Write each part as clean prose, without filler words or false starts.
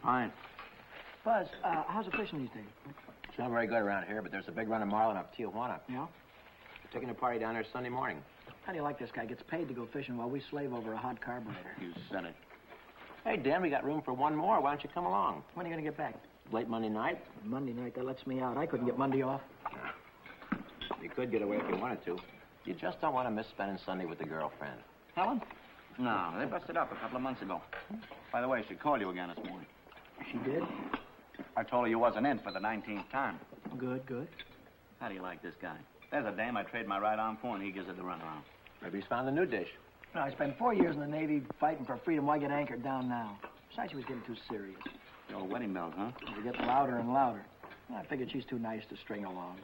Fine. Buzz, how's the fishing these days? It's not very good around here, but there's a big run of marlin up Tijuana. Yeah? We're taking a party down there Sunday morning. How do you like this guy? Gets paid to go fishing while we slave over a hot carburetor. You said it. Hey, Dan, we got room for one more. Why don't you come along? When are you going to get back? Late Monday night? Monday night, that lets me out. I couldn't get Monday off. You could get away if you wanted to. You just don't want to miss spending Sunday with the girlfriend. Helen? No, they busted up a couple of months ago. By the way, she called you again this morning. She did? I told her you wasn't in for the 19th time. Good, good. How do you like this guy? There's a dame I trade my right arm for, and he gives it the runaround. Maybe he's found a new dish. No, I spent 4 years in the Navy fighting for freedom. Why get anchored down now? Besides, she was getting too serious. The old wedding bells, huh? They get louder and louder. I figured she's too nice to string along.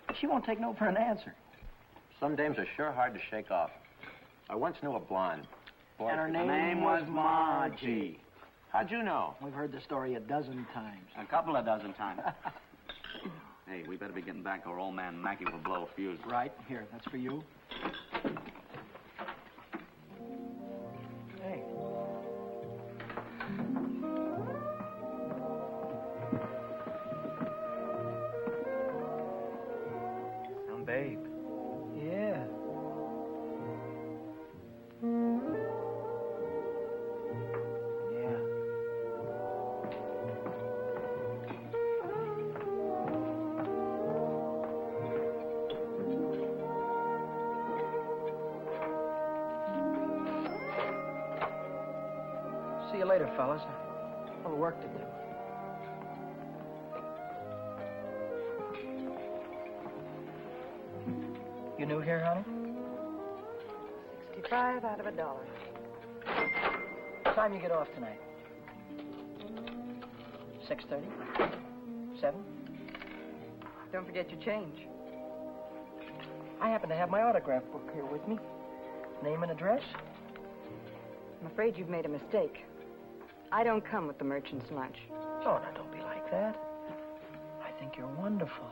But she won't take no for an answer. Some dames are sure hard to shake off. I once knew a blonde. Boy, And her Her name was Margie. How'd you know? We've heard the story a dozen times. A couple of dozen times. Hey, we better be getting back or old man Mackey will blow a fuse. Right, here, that's for you. Hey. Some babe. Yeah. Yeah. See you later, fellas. A little work to do. You new here, honey? 65 out of $1. What time you get off tonight? 6:30? 7? Don't forget your change. I happen to have my autograph book here with me. Name and address? I'm afraid you've made a mistake. I don't come with the merchant's lunch. Oh, now don't be like that. I think you're wonderful.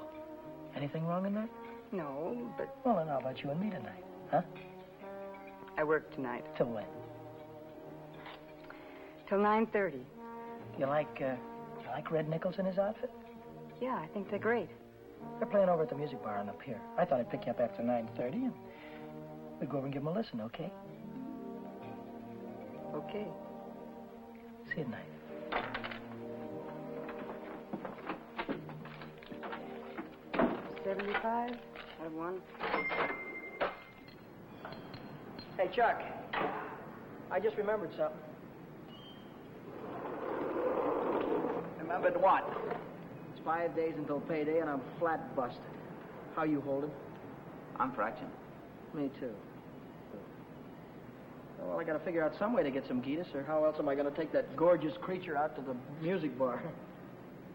Anything wrong in that? No, but Well, then how about you and me tonight? Huh? I work tonight. Till when? Till 9:30. You like Red Nichols in his outfit? Yeah, I think they're great. They're playing over at the music bar on the pier. I thought I'd pick you up after 9:30 and we'd go over and give them a listen, okay? Okay. See you tonight. $75 out of $1. Hey, Chuck. I just remembered something. Remembered what? It's 5 days until payday and I'm flat busted. How you holding? I'm fraction. Me too. Well, I gotta figure out some way to get some Gitas, or how else am I gonna take that gorgeous creature out to the music bar?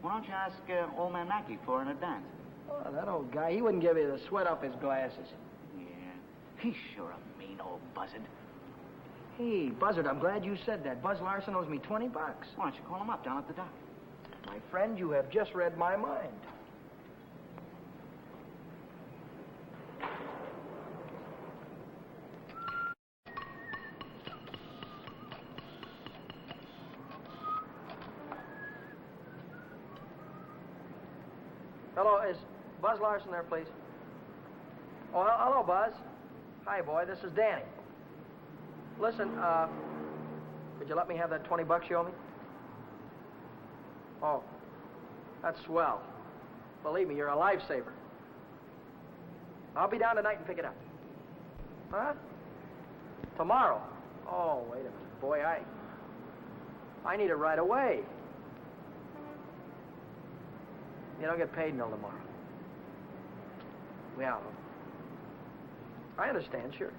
Why don't you ask old man Mackey for an advance? Oh, that old guy, he wouldn't give you the sweat off his glasses. Yeah. He's sure a mean old buzzard. Hey, Buzzard, I'm glad you said that. Buzz Larson owes me $20. Why don't you call him up down at the dock? My friend, you have just read my mind. Hello, is Buzz Larson there, please? Oh, hello, Buzz. Hi, boy, this is Danny. Listen, could you let me have that $20 you owe me? Oh, that's swell. Believe me, you're a lifesaver. I'll be down tonight and pick it up. Huh? Tomorrow? Oh, wait a minute, boy, I need it right away. You don't get paid until tomorrow. Yeah. I understand, sure.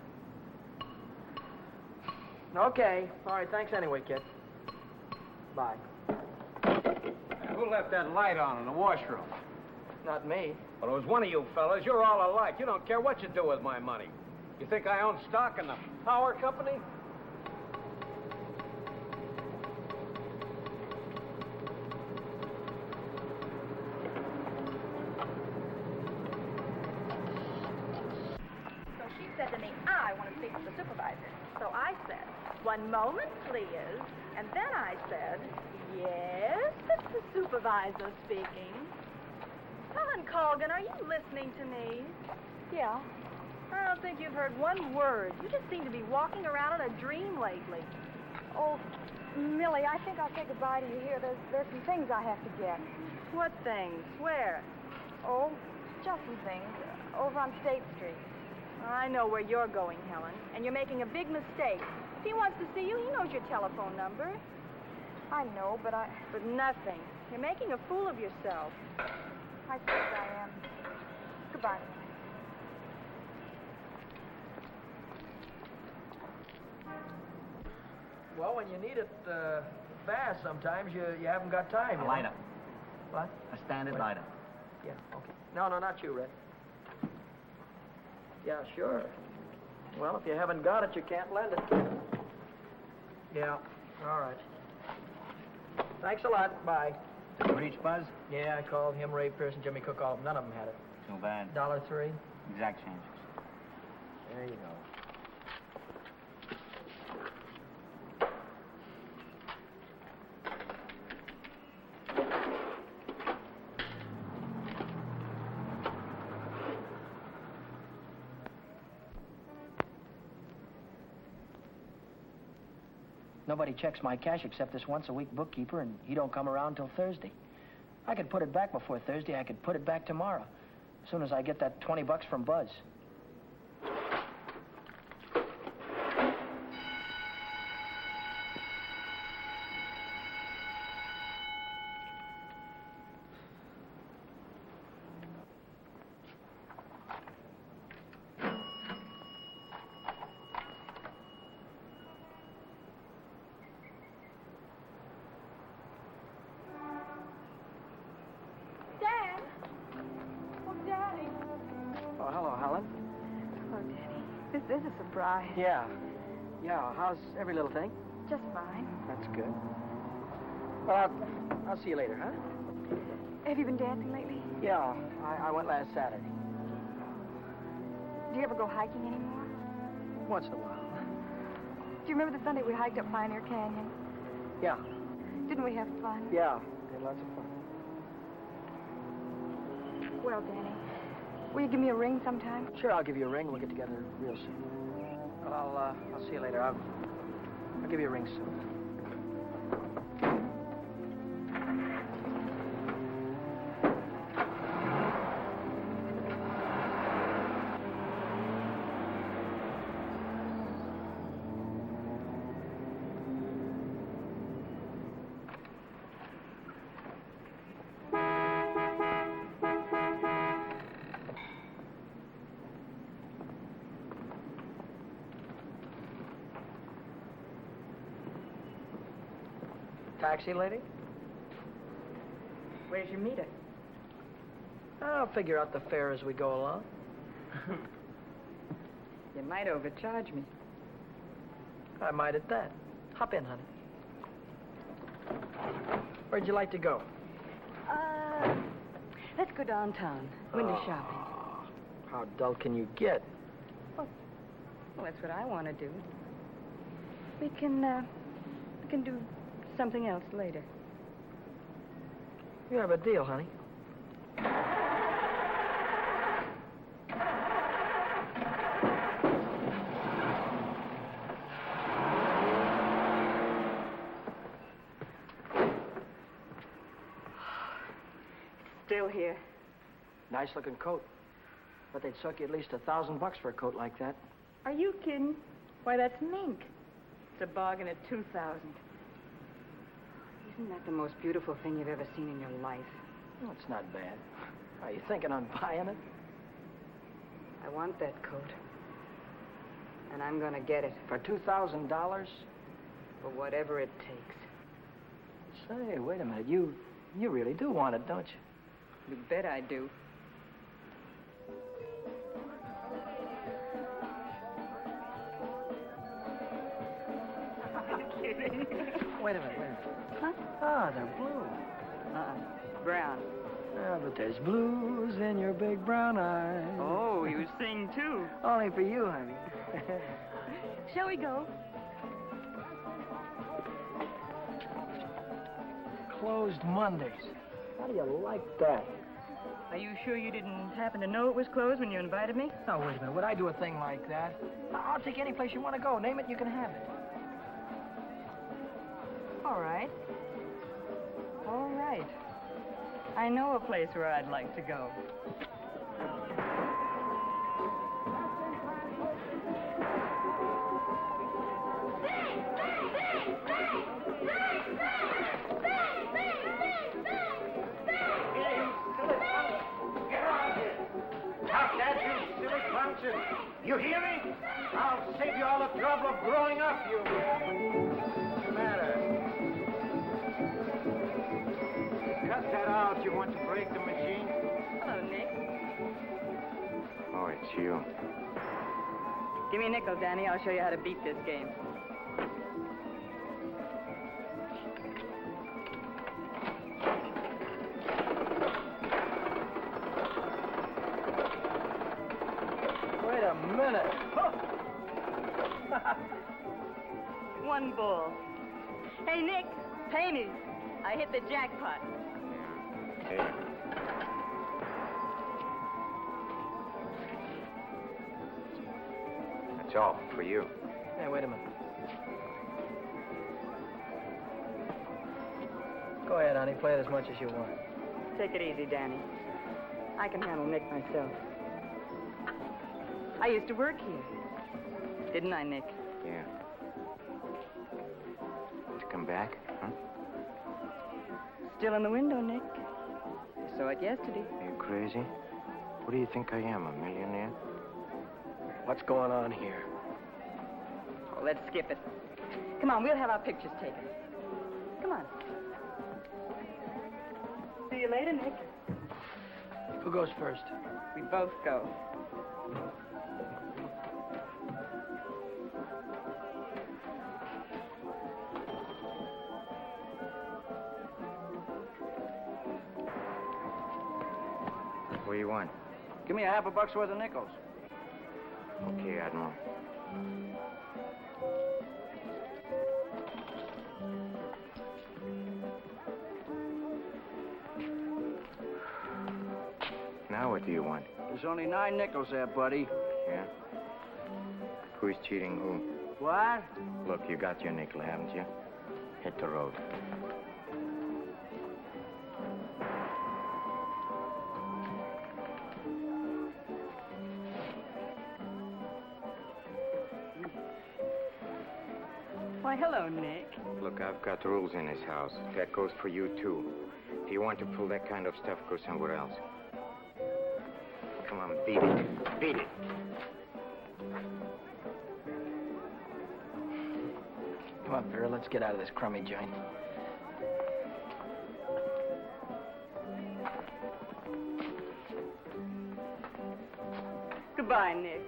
Okay. All right, thanks anyway, kid. Bye. Who left that light on in the washroom? Not me. Well, it was one of you fellas. You're all alike. You don't care what you do with my money. You think I own stock in the power company? So she said to me, I want to speak with the supervisor. So I said, 1 moment, please. And then I said, yes. supervisor speaking. Helen Colgan, are you listening to me? Yeah. I don't think you've heard one word. You just seem to be walking around in a dream lately. Oh, Millie, I think I'll say goodbye to you here. There's some things I have to get. What things? Where? Oh, just some things. Over on State Street. I know where you're going, Helen, and you're making a big mistake. If he wants to see you, he knows your telephone number. I know, but But nothing. You're making a fool of yourself. I suppose I am. Goodbye. Well, when you need it fast, sometimes you haven't got time. A lighter. What? A standard Wait. lighter. Yeah, okay. No, not you, Red. Yeah, sure. Well, if you haven't got it, you can't lend it. Yeah, all right. Thanks a lot. Bye. Did you reach Buzz? Yeah, I called him, Ray Pierce, and Jimmy Cook. All none of them had it. Too bad. $1.03. Exact changes. There you go. Nobody checks my cash except this once-a-week bookkeeper, and he don't come around till Thursday. I could put it back before Thursday. I could put it back tomorrow, as soon as I get that $20 from Buzz. Dad! Oh, Daddy. Oh, hello, Helen. Oh, Daddy, this is a surprise. Yeah. Yeah, how's every little thing? Just fine. That's good. Well, I'll see you later, huh? Have you been dancing lately? Yeah, I went last Saturday. Do you ever go hiking anymore? Once in a while. Do you remember the Sunday we hiked up Pioneer Canyon? Yeah, Didn't we have fun? yeah. We had lots of fun. Well, Danny, will you give me a ring sometime? Sure, I'll give you a ring. We'll get together real soon. Well, I'll see you later. I'll give you a ring soon. Taxi, lady? Where's your meter? I'll figure out the fare as we go along. You might overcharge me. I might at that. Hop in, honey. Where'd you like to go? Let's go downtown. Window Oh, shopping. How dull can you get? Well, that's what I want to do. We can do something else later. You have a deal, honey. Still here. Nice looking coat. But they'd suck you at least $1,000 for a coat like that. Are you kidding? Why, that's mink. It's a bargain at $2,000. Isn't that the most beautiful thing you've ever seen in your life? Well, it's not bad. Are you thinking on buying it? I want that coat. And I'm gonna get it For $2,000? for whatever it takes. Say, wait a minute. You really do want it, don't you? You bet I do. Wait a minute. Huh? Ah, they're blue. Brown. Yeah, but there's blues in your big brown eyes. Oh, you sing too. Only for you, honey. Shall we go? Closed Mondays. How do you like that? Are you sure you didn't happen to know it was closed when you invited me? No, wait a minute. Would I do a thing like that? I'll take any place you want to go. Name it, you can have it. All right. All right. I know a place where I'd like to go. You hear me? I'll save you all the trouble of growing up, you. What's the matter? Cut that out. You want to break the machine? Hello, Nick. Oh, it's you. Give me a nickel, Danny. I'll show you how to beat this game. Wait a minute. One ball. Hey, Nick, pay me. I hit the jackpot. Hey. That's all for you. Hey, wait a minute. Go ahead, honey. Play it as much as you want. Take it easy, Danny. I can handle Nick myself. I used to work here. Didn't I, Nick? Yeah. To come back, huh? Still in the window, Nick. I saw it yesterday. Are you crazy? What do you think I am, a millionaire? What's going on here? Oh, let's skip it. Come on, we'll have our pictures taken. Come on. See you later, Nick. Who goes first? We both go. What do you want? Give me a half a buck's worth of nickels. Okay, Admiral. Now what do you want? There's only 9 nickels there, buddy. Yeah? Who's cheating who? What? Look, you got your nickel, haven't you? Hit the road. Why, hello, Nick. Look, I've got rules in this house. That goes for you, too. If you want to pull that kind of stuff, go somewhere else. Come on, beat it. Beat it. Come on, Vera, let's get out of this crummy joint. Goodbye, Nick.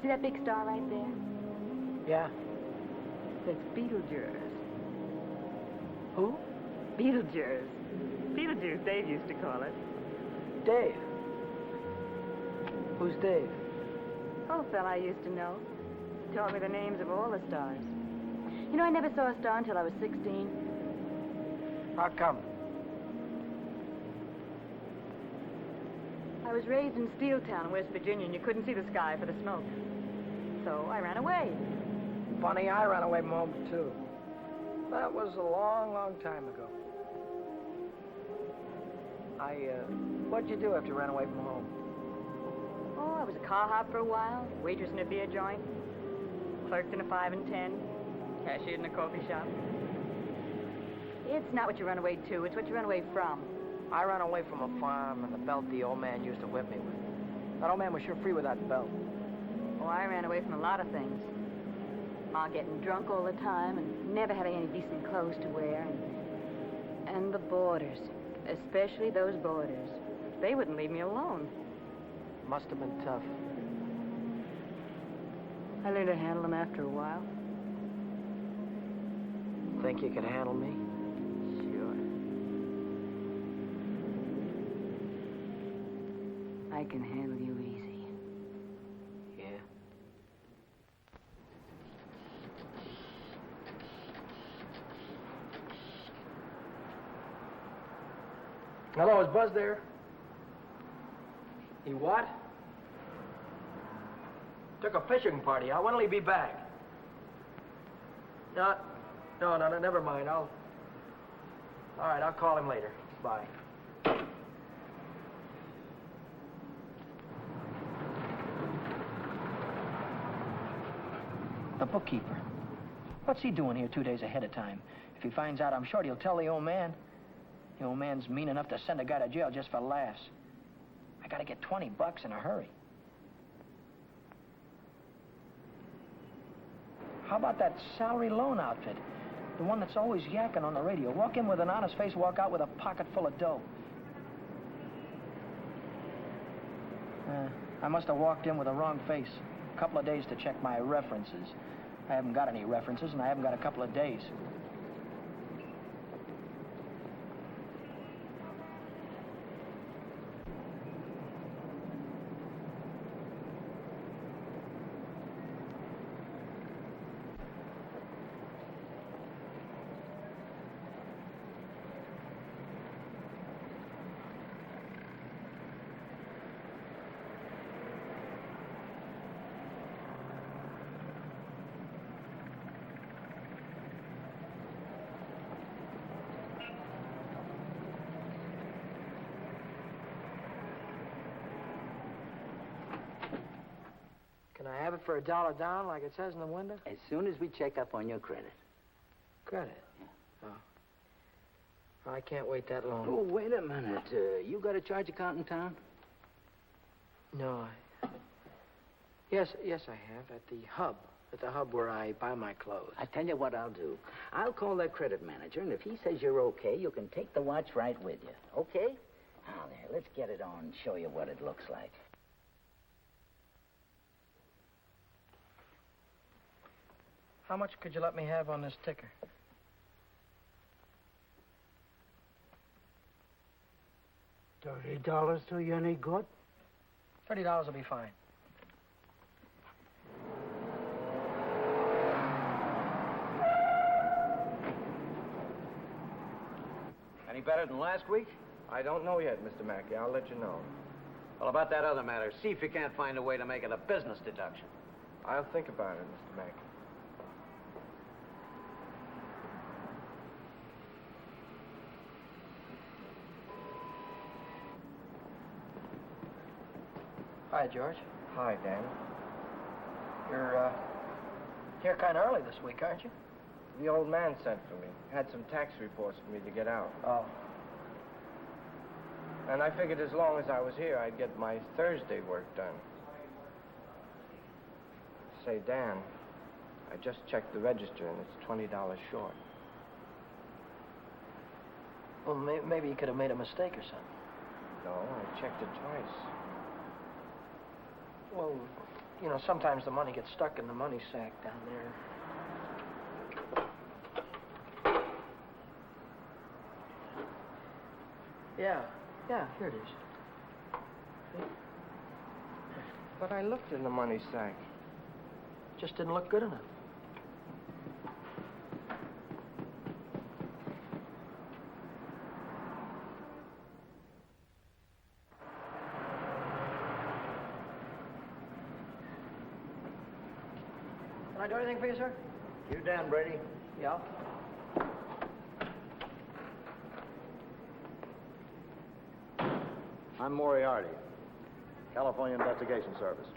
See that big star right there? Yeah? That's Beetlejuice. Who? Beetlejuice. Beetlejuice, Dave used to call it. Dave. Who's Dave? Oh, a fella I used to know. He taught me the names of all the stars. You know, I never saw a star until I was 16. How come? I was raised in Steeltown in West Virginia, and you couldn't see the sky for the smoke. So I ran away. Funny, I ran away from home, too. That was a long, long time ago. What'd you do after you ran away from home? Oh, I was a car hop for a while, waitress in a beer joint, clerked in a 5 and 10, cashiered in a coffee shop. It's not what you run away to, it's what you run away from. I ran away from a farm and the belt the old man used to whip me with. That old man was sure free with that belt. Oh, I ran away from a lot of things. Ma getting drunk all the time and never having any decent clothes to wear. And the boarders, especially those boarders. They wouldn't leave me alone. Must have been tough. I learned to handle them after a while. Think you could handle me? Sure. I can handle you easy. Yeah. Hello, is Buzz there? He what? Took a fishing party out. When'll he be back? No, never mind. All right, I'll call him later. Bye. The bookkeeper. What's he doing here 2 days ahead of time? If he finds out, I'm sure he'll tell the old man. The old man's mean enough to send a guy to jail just for laughs. I gotta get $20 in a hurry. How about that salary loan outfit? The one that's always yakking on the radio. Walk in with an honest face, walk out with a pocket full of dough. I must have walked in with the wrong face. A couple of days to check my references. I haven't got any references, and I haven't got a couple of days. Can I have it for $1 down, like it says in the window? As soon as we check up on your credit. Credit? Oh. I can't wait that long. Oh, wait a minute. You got a charge account in town? No, Yes, I have. At the hub. At the hub where I buy my clothes. I tell you what I'll do. I'll call that credit manager, and if he says you're okay, you can take the watch right with you. Okay? Now, there, let's get it on and show you what it looks like. How much could you let me have on this ticker? $30 do you any good? $30 will be fine. Any better than last week? I don't know yet, Mr. Mackey. I'll let you know. Well, about that other matter, see if you can't find a way to make it a business deduction. I'll think about it, Mr. Mackey. Hi, George. Hi, Dan. You're here kind of early this week, aren't you? The old man sent for me. Had some tax reports for me to get out. Oh. And I figured as long as I was here, I'd get my Thursday work done. Say, Dan, I just checked the register, and it's $20 short. Well, maybe you could have made a mistake or something. No, I checked it twice. Well, you know, sometimes the money gets stuck in the money sack down there. Yeah, here it is. See? But I looked in the money sack. Just didn't look good enough. Can I do anything for you, sir? You Dan Brady? Yeah. I'm Moriarty, California Investigation Service.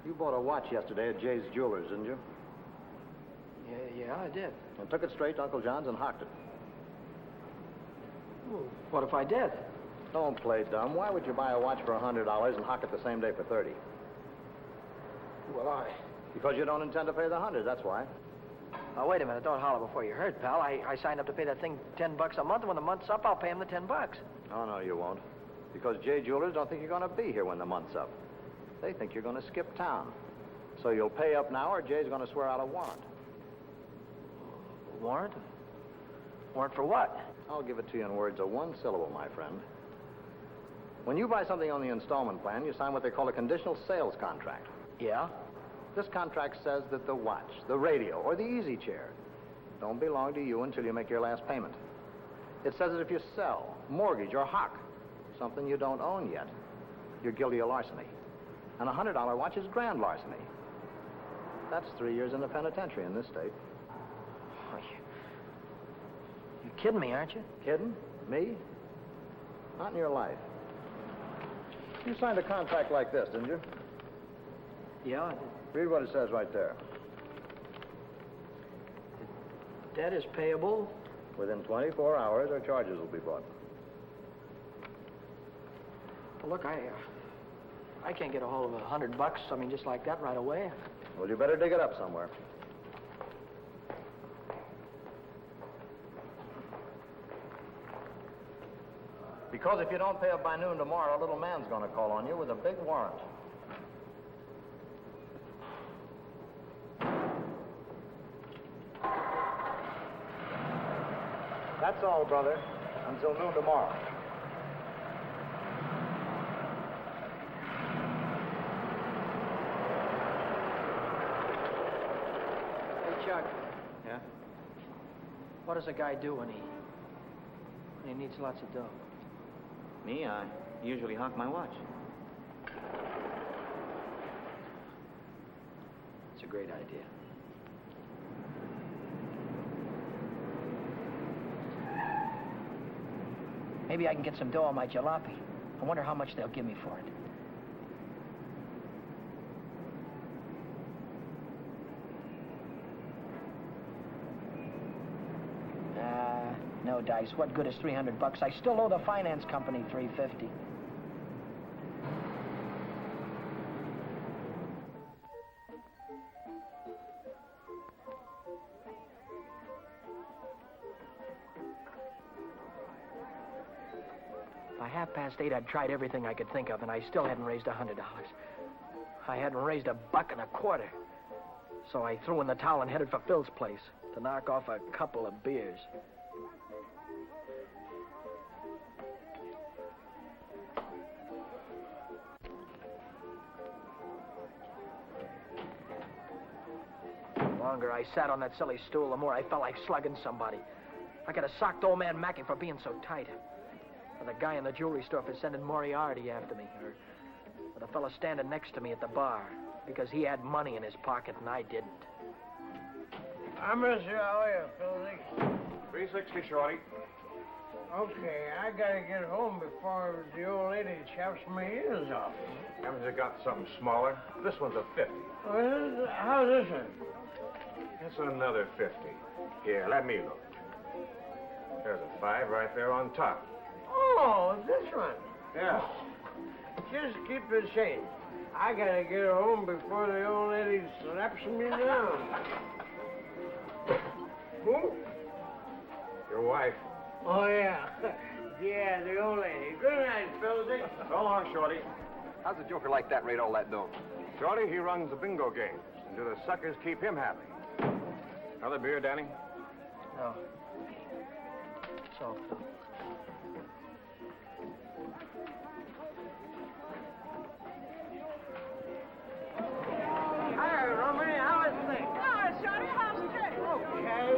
You bought a watch yesterday at Jay's Jewelers, didn't you? Yeah, I did. And took it straight to Uncle John's and hocked it. Well, what if I did? Don't play dumb. Why would you buy a watch for $100 and hock it the same day for $30? Why? Because you don't intend to pay the 100, that's why. Oh, wait a minute. Don't holler before you hurt, pal. I signed up to pay that thing $10 a month, and when the month's up, I'll pay him the $10. Oh, no, you won't. Because Jay Jewelers don't think you're going to be here when the month's up. They think you're going to skip town. So you'll pay up now, or Jay's going to swear out a warrant. Warrant? Warrant for what? I'll give it to you in words of one syllable, my friend. When you buy something on the installment plan, you sign what they call a conditional sales contract. Yeah? This contract says that the watch, the radio, or the easy chair don't belong to you until you make your last payment. It says that if you sell, mortgage, or hock something you don't own yet, you're guilty of larceny. And a $100 watch is grand larceny. That's 3 years in the penitentiary in this state. Oh, you're kidding me, aren't you? Kidding? Me? Not in your life. You signed a contract like this, didn't you? Yeah, I did. Read what it says right there. Debt is payable. Within 24 hours, our charges will be brought. Well, look, I can't get a hold of $100, I mean, just like that right away. Well, you better dig it up somewhere. Because if you don't pay up by noon tomorrow, little man's going to call on you with a big warrant. That's all, brother. Until noon tomorrow. Hey, Chuck, Yeah? what does a guy do when he needs lots of dough? Me? I usually hock my watch. It's a great idea. Maybe I can get some dough on my jalopy. I wonder how much they'll give me for it. No dice. What good is $300? I still owe the finance company $350. By 8:30, I'd tried everything I could think of, and I still hadn't raised $100. I hadn't raised $1.25. So I threw in the towel and headed for Phil's place to knock off a couple of beers. The longer I sat on that silly stool, the more I felt like slugging somebody. I could have socked old man Mackey for being so tight. Or the guy in the jewelry store for sending Moriarty after me. Or the fella standing next to me at the bar because he had money in his pocket and I didn't. I miss you. How are you, Philly? 360, Shorty. Okay, I gotta get home before the old lady chops my ears off. Haven't you got something smaller? This one's a 50. How's this one? It's another 50. Here, let me look. There's a 5 right there on top. Oh, this one. Yeah. Just keep it sane. I gotta get home before the old lady slaps me down. Who? Your wife. Oh, yeah. Yeah, the old lady. Good night, Philly. So long, Shorty. How's a joker like that rate all that dough? Shorty, he runs the bingo games. And do the suckers keep him happy? Another beer, Danny? No. So, Hi, Romany. How is things? Oh, Shorty, how's straight? Okay.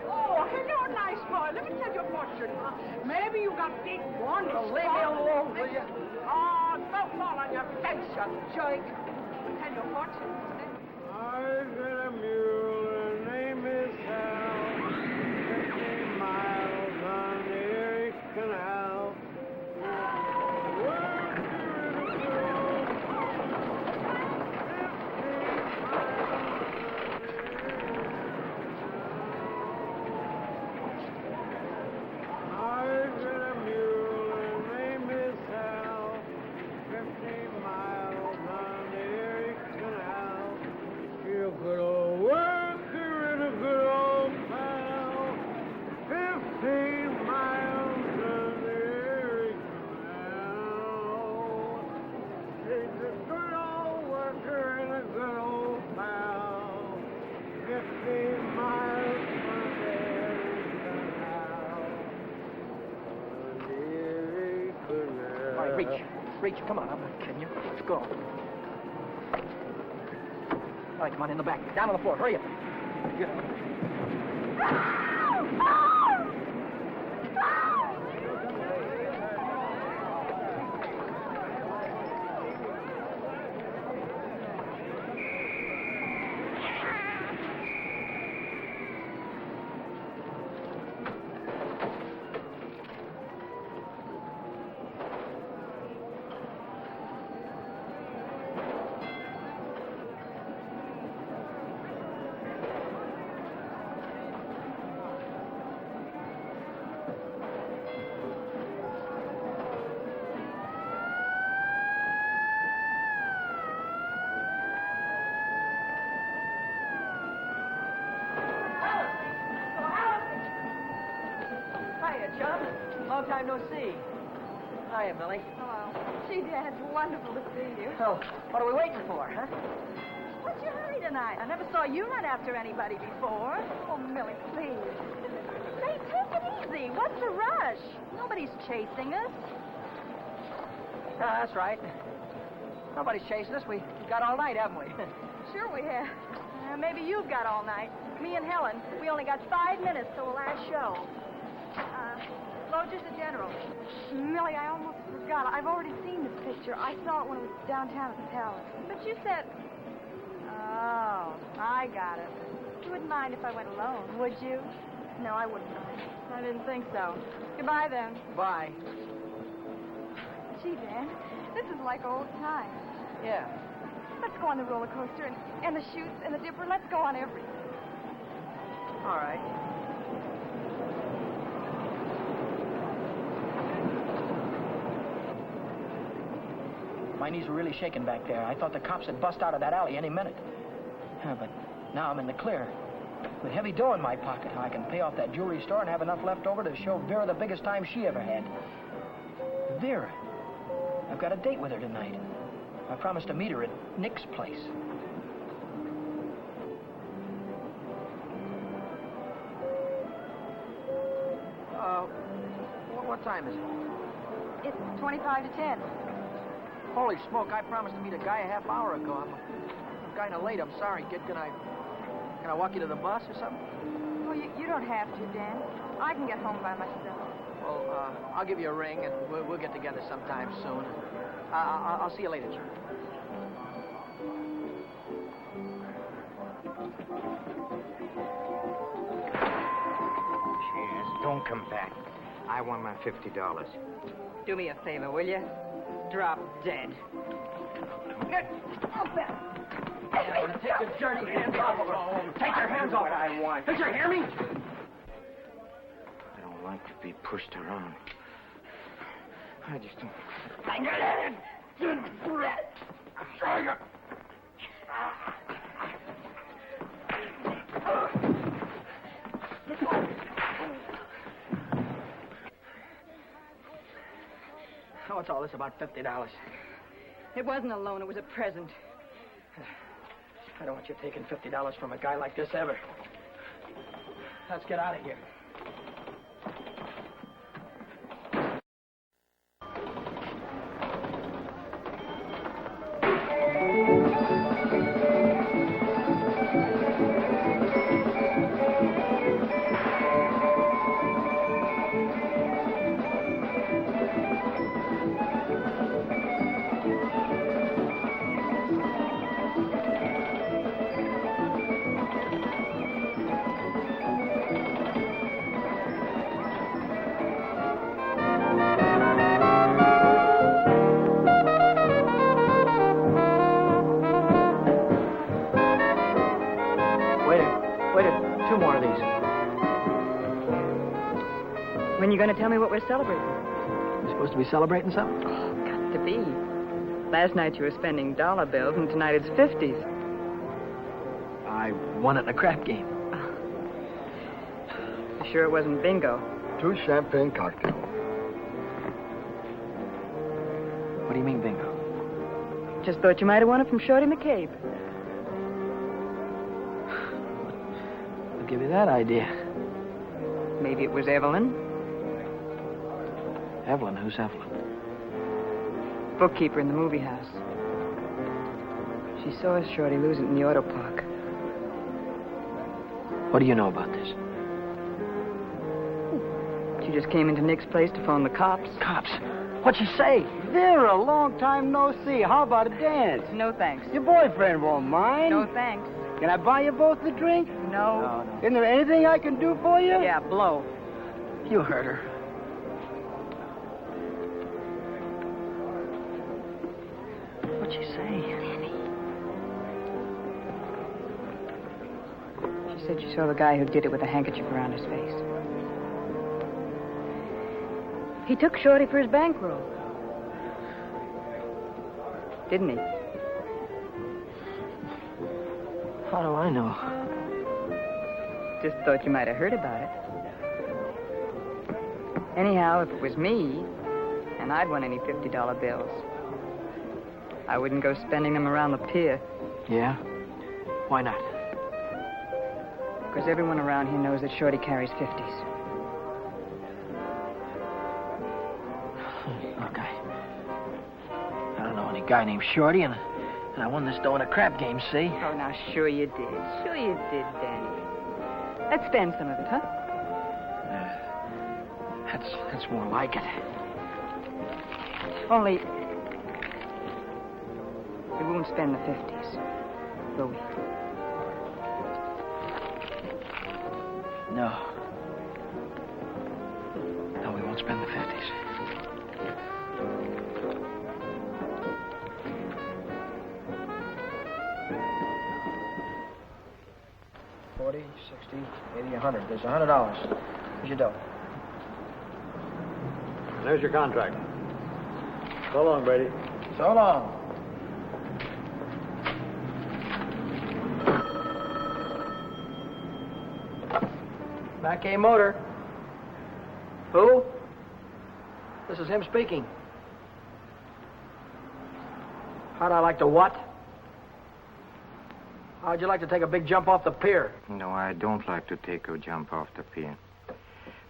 Oh, hello, nice boy. Let me tell you a fortune. Maybe you got big one. Oh, leave me alone, will you? Oh, don't fall on your face, you jerk. Tell you a fortune. I've got a mule. Her name is Hal. 50 miles on the Erie Canal. I've got a mule. Her name is Hal. Reach. Come on, I'm not kidding you. Let's go. All right, come on, in the back. Down on the floor. Hurry up. Get up. Long time no see. Hiya, Millie. Hello. Gee, Dad, it's wonderful to see you. So, what are we waiting for, huh? What's your hurry tonight? I never saw you run after anybody before. Oh, Millie, please. Say, take it easy. What's the rush? Nobody's chasing us. That's right. Nobody's chasing us. We've got all night, haven't we? Sure we have. Maybe you've got all night. Me and Helen, we only got 5 minutes till the last show. Just the general. Millie, I almost forgot. I've already seen this picture. I saw it when it was downtown at the Palace. But you said... Oh, I got it. You wouldn't mind if I went alone, would you? No, I wouldn't mind. I didn't think so. Goodbye, then. Bye. Gee, Dan, this is like old times. Yeah. Let's go on the roller coaster and the chutes and the dipper. Let's go on everything. All right. My knees were really shaking back there. I thought the cops had bust out of that alley any minute. But now I'm in the clear. With heavy dough in my pocket, I can pay off that jewelry store and have enough left over to show Vera the biggest time she ever had. Vera. I've got a date with her tonight. I promised to meet her at Nick's place. What time is it? It's 25 to 10. Holy smoke, I promised to meet a guy a half hour ago. I'm kind of late. I'm sorry, kid. Can I walk you to the bus or something? Well, you don't have to, Dan. I can get home by myself. Well, I'll give you a ring, and we'll get together sometime soon. I'll see you later, John. Cheers. Don't come back. I want my $50. Do me a favor, will you? Drop dead. Take your dirty hands off of her. Take your hands off. I want. Did you hear me? I don't like to be pushed around. I just don't... What's all this about $50? It wasn't a loan, it was a present. I don't want you taking $50 from a guy like this ever. Let's get out of here. Two more of these. When are you going to tell me what we're celebrating? You supposed to be celebrating something? Oh, got to be. Last night you were spending dollar bills, and tonight it's 50s. I won it in a crap game. You sure it wasn't bingo? 2 champagne cocktails. What do you mean, bingo? Just thought you might have won it from Shorty McCabe. I'll give you that idea. Maybe it was Evelyn. Evelyn? Who's Evelyn? bookkeeper in the movie house. She saw Shorty lose it in the auto park. What do you know about this? She just came into Nick's place to phone the cops. Cops? What'd she say? Vera, long time no see. How about a dance? No thanks. Your boyfriend won't mind. No thanks. Can I buy you both a drink? No. Isn't there anything I can do for you? Yeah, blow. You heard her. What'd she say? She said she saw the guy who did it with a handkerchief around his face. He took Shorty for his bankroll. Didn't he? How do I know? Just thought you might have heard about it. Anyhow, if it was me, and I'd won any $50 bills, I wouldn't go spending them around the pier. Yeah? Why not? Because everyone around here knows that Shorty carries 50s. Look, I don't know any guy named Shorty, and I won this dough in a crap game, see? Oh, now, sure you did. Sure you did, Danny. Let's spend some of it, huh? That's more like it. Only, we won't spend the 50s, will we? No. No, we won't spend the 50s. 40, 60, 80, 100. There's $100. Here's your dough. There's your contract. So long, Brady. So long. Back A Motor. Who? This is him speaking. How'd I like to what? How'd you like to take a big jump off the pier? No, I don't like to take a jump off the pier.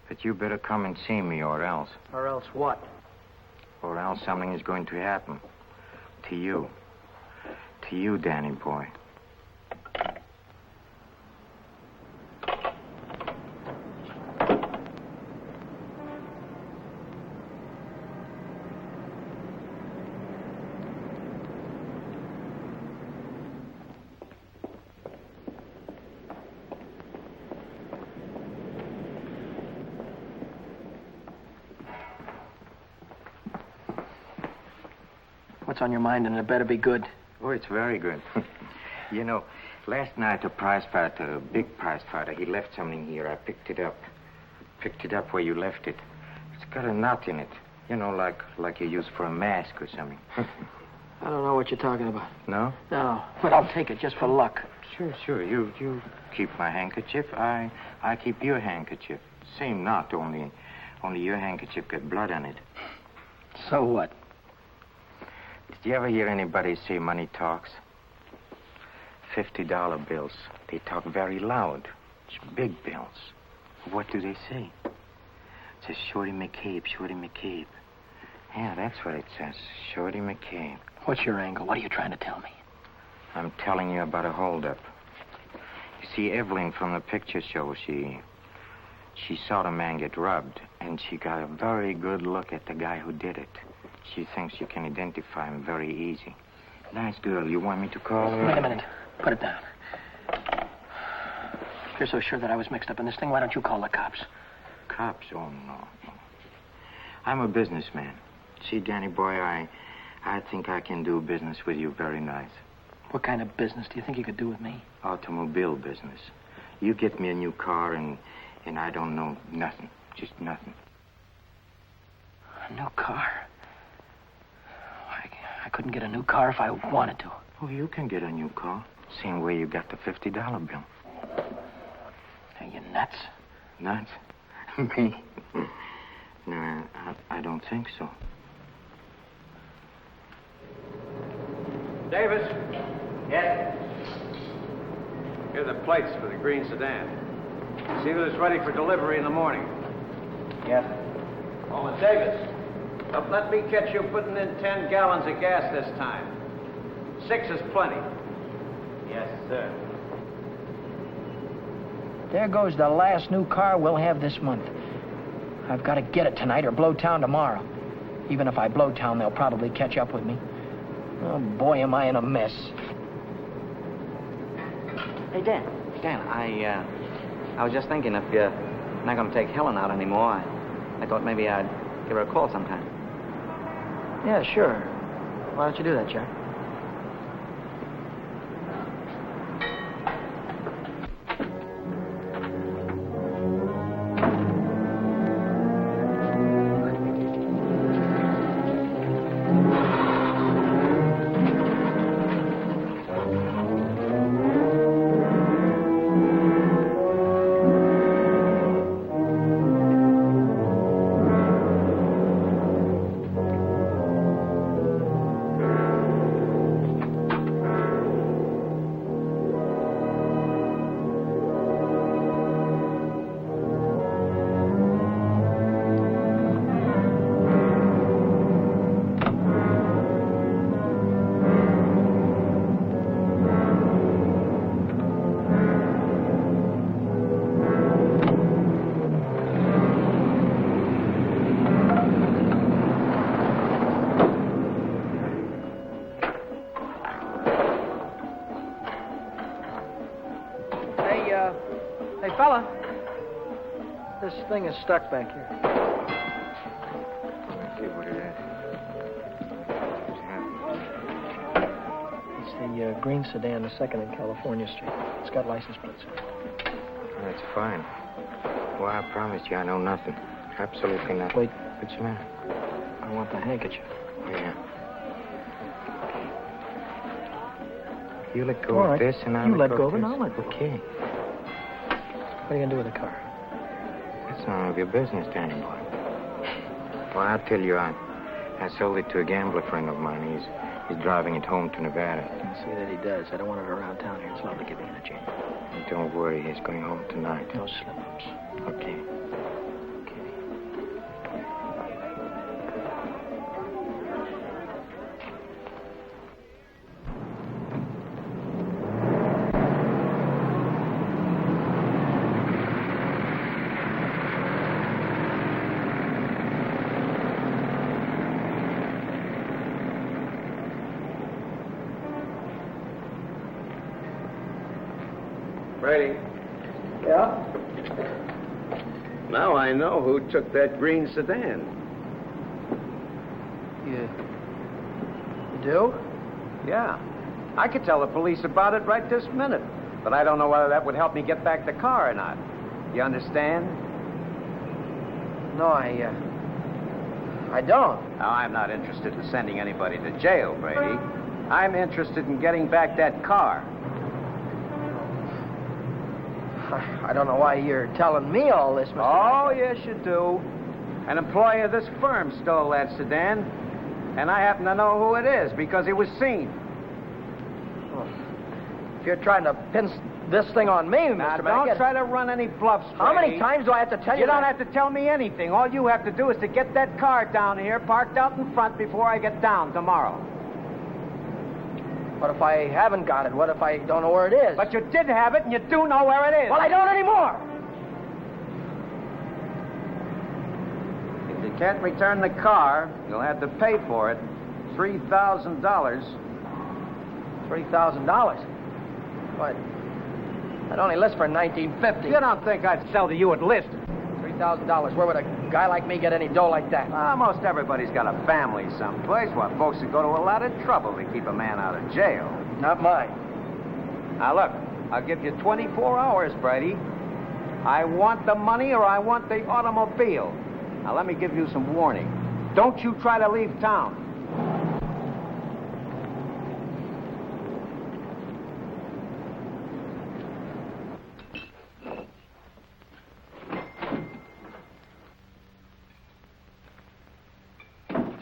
But you better come and see me, or else. Or else what? Or else something is going to happen. To you. To you, Danny boy. What's on your mind, and it better be good. Oh, it's very good. You know, last night a prize fighter, a big prize fighter, he left something here. I picked it up. Picked it up where you left it. It's got a knot in it. You know, like you use for a mask or something. I don't know what you're talking about. No? No, but I'll take it just for luck. Sure. You keep my handkerchief. I keep your handkerchief. Same knot, only your handkerchief got blood on it. So what? Did you ever hear anybody say money talks? $50 bills. They talk very loud. It's big bills. What do they say? It says Shorty McCabe, Shorty McCabe. Yeah, that's what it says. Shorty McCabe. What's your angle? What are you trying to tell me? I'm telling you about a holdup. You see, Evelyn from the picture show, she saw the man get robbed, and she got a very good look at the guy who did it. She thinks you can identify him very easy. Nice girl. You want me to call her? Wait a minute. Put it down. If you're so sure that I was mixed up in this thing, why don't you call the cops? Cops? Oh, no. I'm a businessman. See, Danny boy, I think I can do business with you very nice. What kind of business do you think you could do with me? Automobile business. You get me a new car, and I don't know nothing. Just nothing. A new car? I couldn't get a new car if I wanted to. Oh, you can get a new car. Same way you got the $50 bill. Are you nuts? Nuts? Me? No, I don't think so. Davis, Yes? here are the plates for the green sedan. See that it's ready for delivery in the morning. Yes. Oh, and Davis, But let me catch you putting in 10 gallons of gas this time. 6 is plenty. Yes, sir. There goes the last new car we'll have this month. I've got to get it tonight or blow town tomorrow. Even if I blow town, they'll probably catch up with me. Oh, boy, am I in a mess. Hey, Dan, I was just thinking if you're not going to take Helen out anymore, I thought maybe I'd give her a call sometime. Yeah, sure. Why don't you do that, Jack? Hey, fella. This thing is stuck back here. Let's see what it is. It's the green sedan, the second in California Street. It's got license plates. That's fine. Well, I promise you I know nothing. Absolutely nothing. Wait. What's the matter? I want the handkerchief. Yeah. You let go All of right. this and I'll You let go go of of it this. and I'll let go. Okay. What are you going to do with the car? That's none of your business, Danny boy. Well, I'll tell you, I sold it to a gambler friend of mine. He's driving it home to Nevada. I'll see that he does. I don't want it around town here. It's liable to get me in a jam. And don't worry, he's going home tonight. No slip-ups. Okay. Brady, Yeah? now I know who took that green sedan. You do? Yeah. I could tell the police about it right this minute. But I don't know whether that would help me get back the car or not. You understand? No, I don't. Now, I'm not interested in sending anybody to jail, Brady. I'm interested in getting back that car. I don't know why you're telling me all this, Mr. Oh, yes, you do. An employee of this firm stole that sedan, and I happen to know who it is because it was seen. Well, if you're trying to pin this thing on me, Now, Mr. don't try to run any bluffs, Brady. How many times do I have to tell you You don't that? have to tell me anything. All you have to do is to get that car down here, parked out in front before I get down tomorrow. What if I haven't got it? What if I don't know where it is? But you did have it, and you do know where it is. Well, I don't anymore. If you can't return the car, you'll have to pay for it. $3,000. $3,000? What? I'd only list for $19.50. You don't think I'd sell to you at list? $3,000. Where would a guy like me get any dough like that? Most everybody's got a family someplace. Well, folks would go to a lot of trouble to keep a man out of jail. Not mine. Now, look, I'll give you 24 hours, Brady. I want the money or I want the automobile. Now, let me give you some warning. Don't you try to leave town.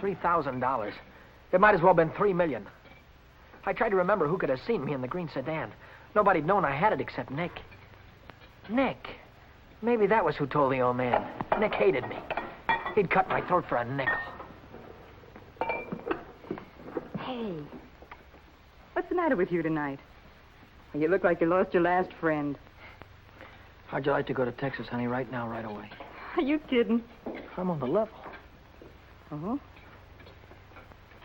$3,000. It might as well have been $3 million. I tried to remember who could have seen me in the green sedan. Nobody'd known I had it except Nick. Nick. Maybe that was who told the old man. Nick hated me. He'd cut my throat for a nickel. Hey, what's the matter with you tonight? Well, you look like you lost your last friend. How'd you like to go to Texas, honey, right now, right away? Are you kidding? I'm on the level. Oh?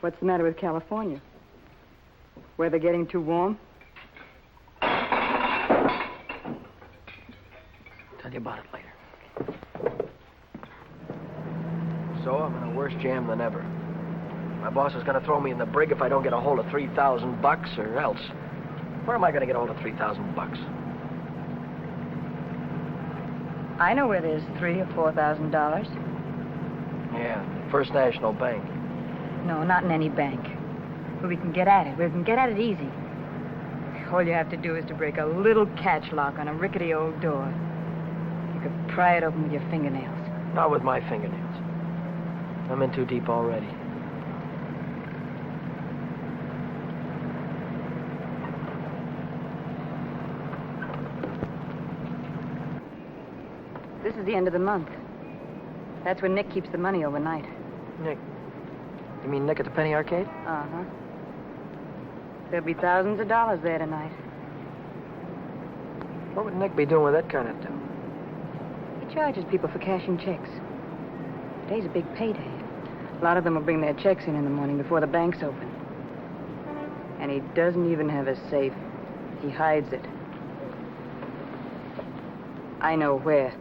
What's the matter with California? Weather getting too warm? Tell you about it later. So I'm in a worse jam than ever. My boss is going to throw me in the brig if I don't get a hold of $3,000 or else. Where am I going to get a hold of $3,000? I know where there's $3,000 or $4,000. Yeah, First National Bank. No, not in any bank. But we can get at it. We can get at it easy. All you have to do is to break a little catch lock on a rickety old door. You could pry it open with your fingernails. Not with my fingernails. I'm in too deep already. This is the end of the month. That's when Nick keeps the money overnight. Nick? You mean Nick at the Penny Arcade? Uh-huh. There'll be thousands of dollars there tonight. What would Nick be doing with that kind of dough? He charges people for cashing checks. Today's a big payday. A lot of them will bring their checks in the morning before the banks open. And he doesn't even have a safe. He hides it. I know where.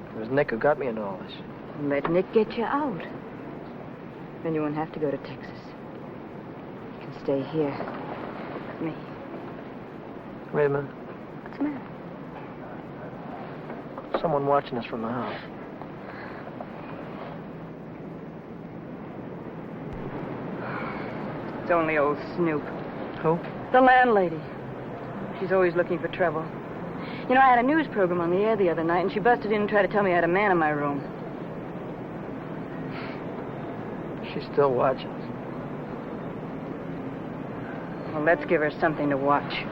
It was Nick who got me into all this. Let Nick get you out. Then you won't have to go to Texas. You can stay here with me. Wait a minute. What's the matter? Someone watching us from the house. It's only old Snoop. Who? The landlady. She's always looking for trouble. You know, I had a news program on the air the other night, and she busted in and tried to tell me I had a man in my room. She's still watching us. Well, let's give her something to watch.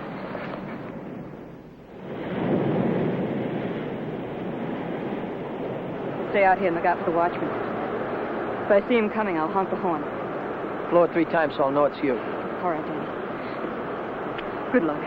Stay out here and look out for the watchman. If I see him coming, I'll honk the horn. Blow it 3 times so I'll know it's you. All right, Danny. Good luck.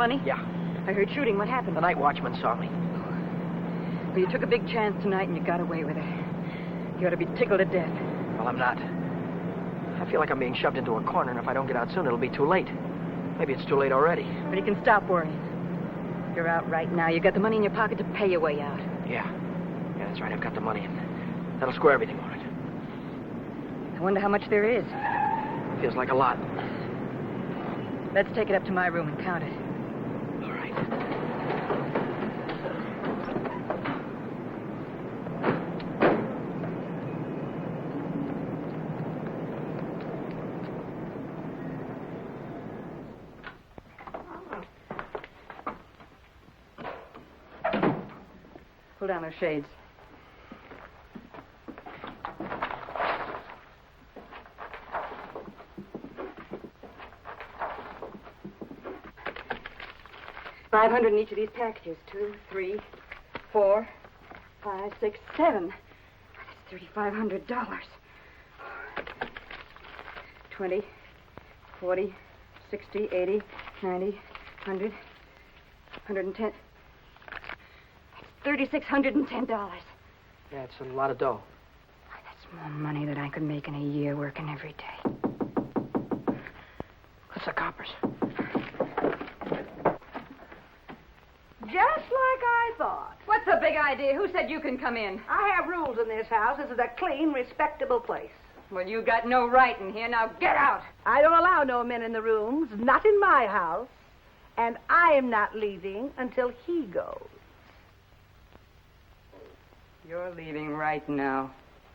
money? Yeah. I heard shooting. What happened? The night watchman saw me. Well, you took a big chance tonight and you got away with it. You ought to be tickled to death. Well, I'm not. I feel like I'm being shoved into a corner, and if I don't get out soon, it'll be too late. Maybe it's too late already. But you can stop worrying. You're out right now. You got the money in your pocket to pay your way out. Yeah. Yeah, that's right. I've got the money, and that'll square everything all right. I wonder how much there is. Feels like a lot. Let's take it up to my room and count it. All right. Pull down those shades. $500 in each of these packages. 2, 3, 4, 5, 6, 7. That's $3,500. 20, 40, 60, 80, 90, 100, 110. That's $3,610. Yeah, it's a lot of dough. That's more money than I could make in a year working every day. What's the coppers? Just like I thought. What's the big idea? Who said you can come in? I have rules in this house. This is a clean, respectable place. Well, you got no right in here. Now get out. I don't allow no men in the rooms, not in my house. And I am not leaving until he goes. You're leaving right now.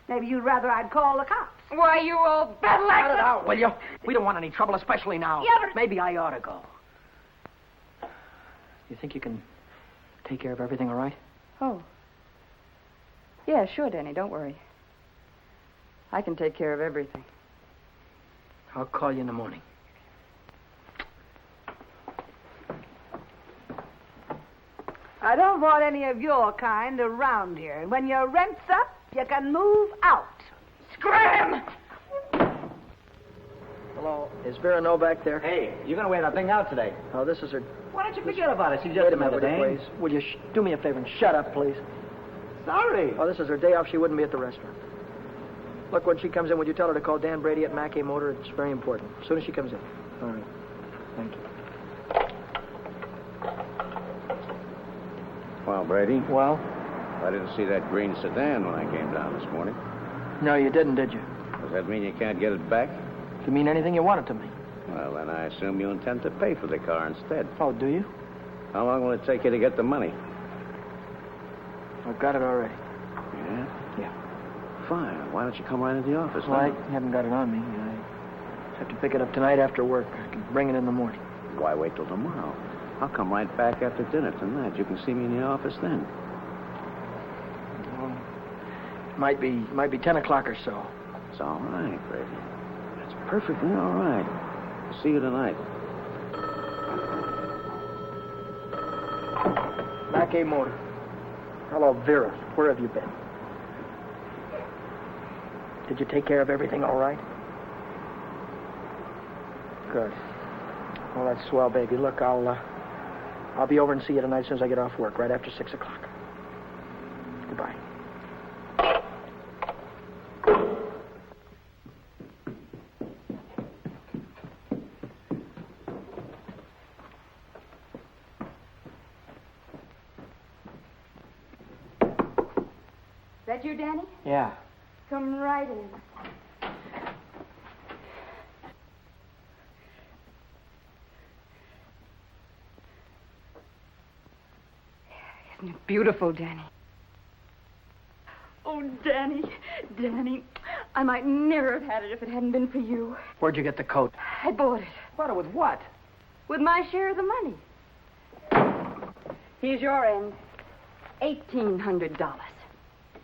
Maybe you'd rather I'd call the cops. Why, you old battle Cut it out, will you? We don't want any trouble, especially now. Yeah, but... Maybe I ought to go. You think you can take care of everything all right? Oh. Yeah, sure, Danny. Don't worry. I can take care of everything. I'll call you in the morning. I don't want any of your kind around here. And when your rent's up, you can move out. Scram! Hello. Is Vera No back there? Hey, you're going to wear that thing out today. Oh, this is her... Why don't you forget about it? She's Wait just a minute, another would you, dame. please? Would you do me a favor and shut up, please? Sorry. Oh, this is her day off. She wouldn't be at the restaurant. Look, when she comes in, would you tell her to call Dan Brady at Mackay Motor? It's very important. As soon as she comes in. All right. Thank you. Well, Brady, Well? I didn't see that green sedan when I came down this morning. No, you didn't, did you? Does that mean you can't get it back? You mean anything you want it to mean? Well, then I assume you intend to pay for the car instead. Oh, do you? How long will it take you to get the money? I've got it already. Yeah? Yeah. Fine. Why don't you come right into the office Well, I now? haven't got it on me. I have to pick it up tonight after work. I can bring it in the morning. Why wait till tomorrow? I'll come right back after dinner tonight. You can see me in the office then. Well, might be 10 o'clock or so. It's all right, Brady. That's perfectly all right. I'll see you tonight. Mackay Motor. Hello, Vera. Where have you been? Did you take care of everything all right? Good. Well, that's swell, baby. Look, I'll be over and see you tonight as soon as I get off work, right after 6 o'clock. Goodbye. That you, Danny? Yeah. Come right in. Isn't it beautiful, Danny? Oh, Danny, Danny, I might never have had it if it hadn't been for you. Where'd you get the coat? I bought it What? With what? with my share of the money. Here's your end. $1,800.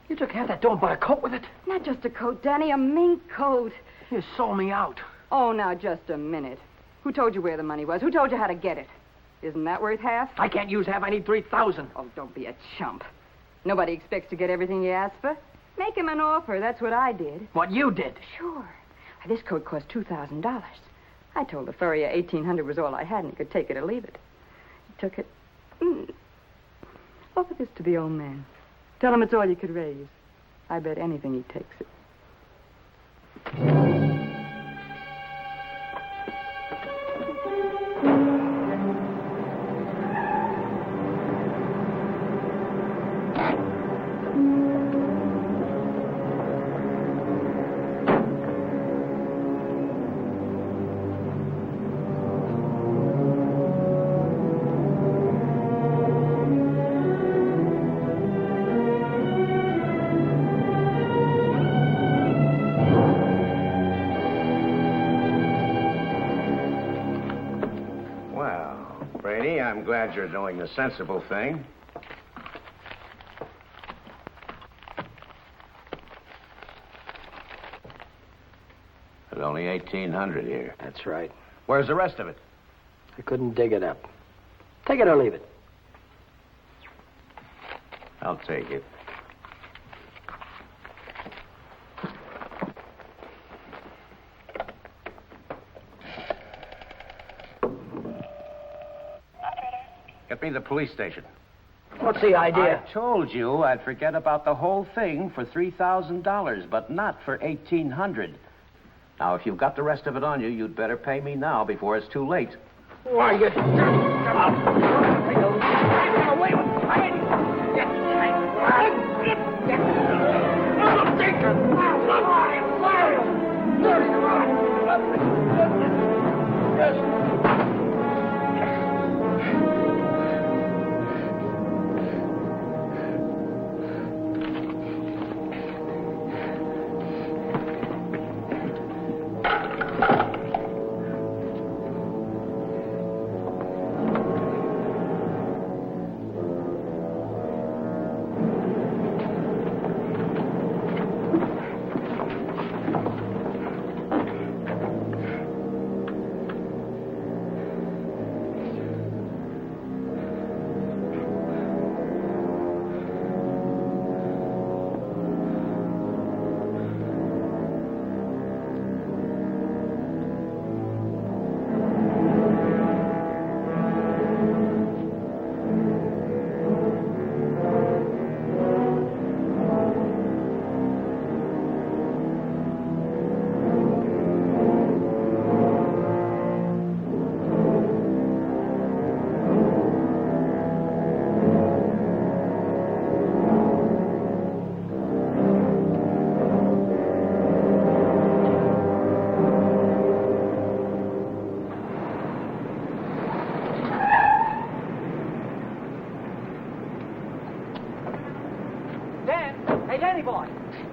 You took half that dough and bought a coat with it? Not just a coat, Danny, a mink coat. You sold me out. Oh, now, just a minute. Who told you where the money was? Who told you how to get it? Isn't that worth half? I can't use half. I need 3,000. Oh, don't be a chump. Nobody expects to get everything you ask for. Make him an offer. That's what I did. What you did? Sure. This coat cost $2,000. I told the furrier $1,800 was all I had, and he could take it or leave it. took it. Offer this to the old man. Tell him it's all you could raise. I bet anything he takes it. I'm glad you're doing the sensible thing. There's only 1,800 here. That's right. Where's the rest of it? I couldn't dig it up. Take it or leave it. I'll take it. Get me the police station. What's the idea? I told you I'd forget about the whole thing for $3,000, but not for $1,800. Now, if you've got the rest of it on you, you'd better pay me now before it's too late. Why, you...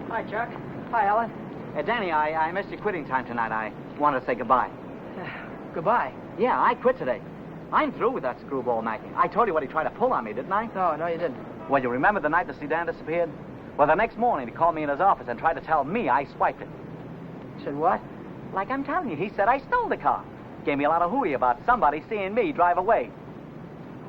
Hi, Chuck. Hi, Ellen. Danny, I missed your quitting time tonight. I wanted to say goodbye. Goodbye. Yeah, I quit today. I'm through with that screwball Mackie. I told you what he tried to pull on me, didn't I? No, you didn't. Well, you remember the night the sedan disappeared? Well, the next morning he called me in his office and tried to tell me I swiped it. Said what? Like I'm telling you, he said I stole the car. Gave me a lot of hooey about somebody seeing me drive away.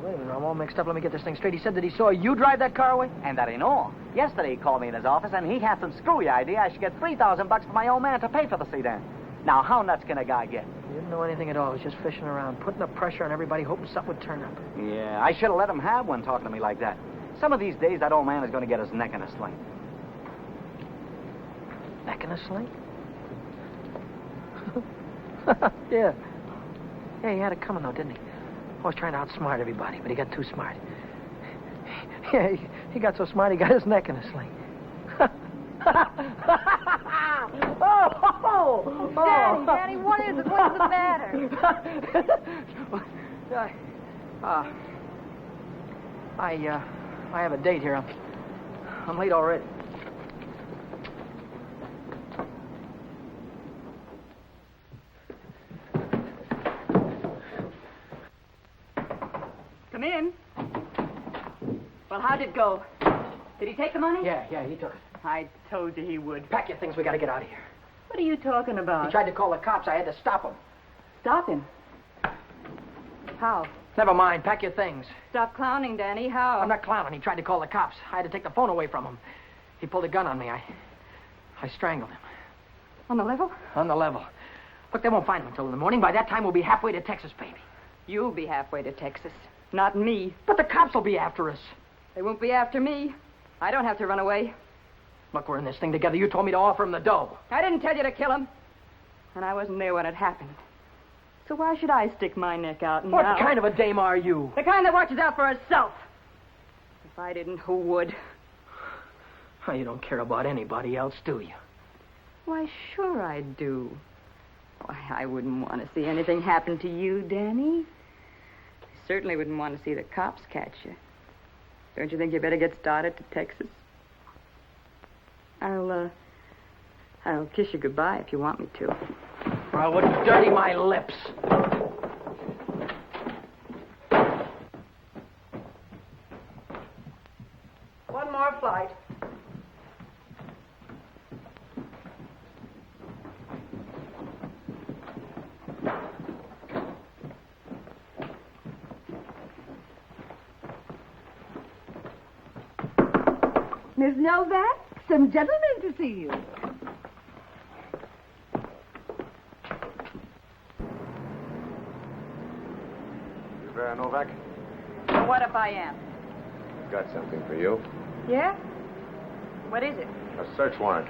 Wait a minute, I'm all mixed up. Let me get this thing straight. He said that he saw you drive that car away? And that ain't all. Yesterday he called me in his office and he had some screwy idea I should get $3,000 for my old man to pay for the sedan. Now, how nuts can a guy get? He didn't know anything at all. He was just fishing around, putting the pressure on everybody, hoping something would turn up. Yeah, I should have let him have one talking to me like that. Some of these days, that old man is going to get his neck in a sling. Neck in a sling? Yeah. Yeah, he had it coming, though, didn't he? Always trying to outsmart everybody, but he got too smart. Yeah, he got so smart he got his neck in a sling. Daddy, what is it? What's the matter? I have a date here. I'm late already. Come in. Well, how'd it go? Did he take the money? Yeah, he took it. I told you he would. Pack your things. We got to get out of here. What are you talking about? He tried to call the cops. I had to stop him. Stop him? How? Never mind. Pack your things. Stop clowning, Danny. How? I'm not clowning. He tried to call the cops. I had to take the phone away from him. He pulled a gun on me. I strangled him. On the level? On the level. Look, they won't find him until in the morning. By that time, we'll be halfway to Texas, baby. You'll be halfway to Texas. Not me. But the cops will be after us. They won't be after me. I don't have to run away. Look, we're in this thing together. You told me to offer him the dough. I didn't tell you to kill him. And I wasn't there when it happened. So why should I stick my neck out now? What kind of a dame are you? The kind that watches out for herself. If I didn't, who would? Oh, you don't care about anybody else, do you? Why, sure I do. Why, I wouldn't want to see anything happen to you, Danny. I certainly wouldn't want to see the cops catch you. Don't you think you better get started to Texas? I'll kiss you goodbye if you want me to. Or I wouldn't dirty my lips. One more flight. Miss Novak, some gentlemen to see you. Novak? Well, what if I am? Got something for you. Yeah? What is it? A search warrant.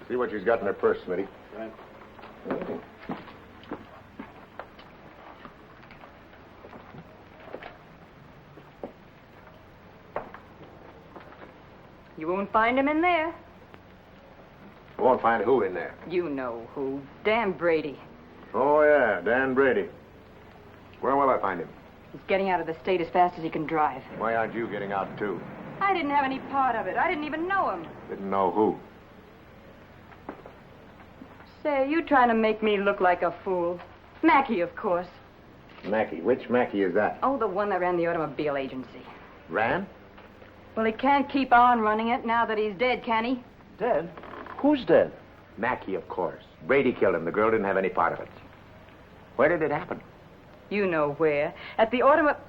See what she's got in her purse, Smitty. Right. You won't find him in there. You won't find who in there? You know who. Dan Brady. Oh, yeah, Dan Brady. Where will I find him? He's getting out of the state as fast as he can drive. Why aren't you getting out, too? I didn't have any part of it. I didn't even know him. Didn't know who. Say, are you trying to make me look like a fool? Mackey, of course. Mackey. Which Mackey is that? Oh, the one that ran the automobile agency. Ran? Well, he can't keep on running it now that he's dead, can he? Dead? Who's dead? Mackey, of course. Brady killed him. The girl didn't have any part of it. Where did it happen? You know where. At the automobile...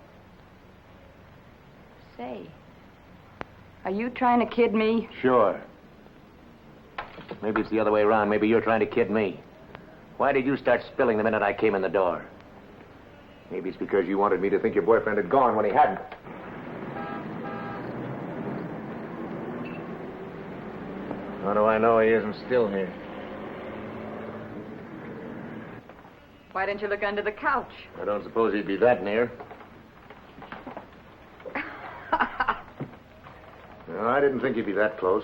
Say, are you trying to kid me? Sure. Maybe it's the other way around. Maybe you're trying to kid me. Why did you start spilling the minute I came in the door? Maybe it's because you wanted me to think your boyfriend had gone when he hadn't. How do I know he isn't still here? Why didn't you look under the couch? I don't suppose he'd be that near. No, I didn't think he'd be that close.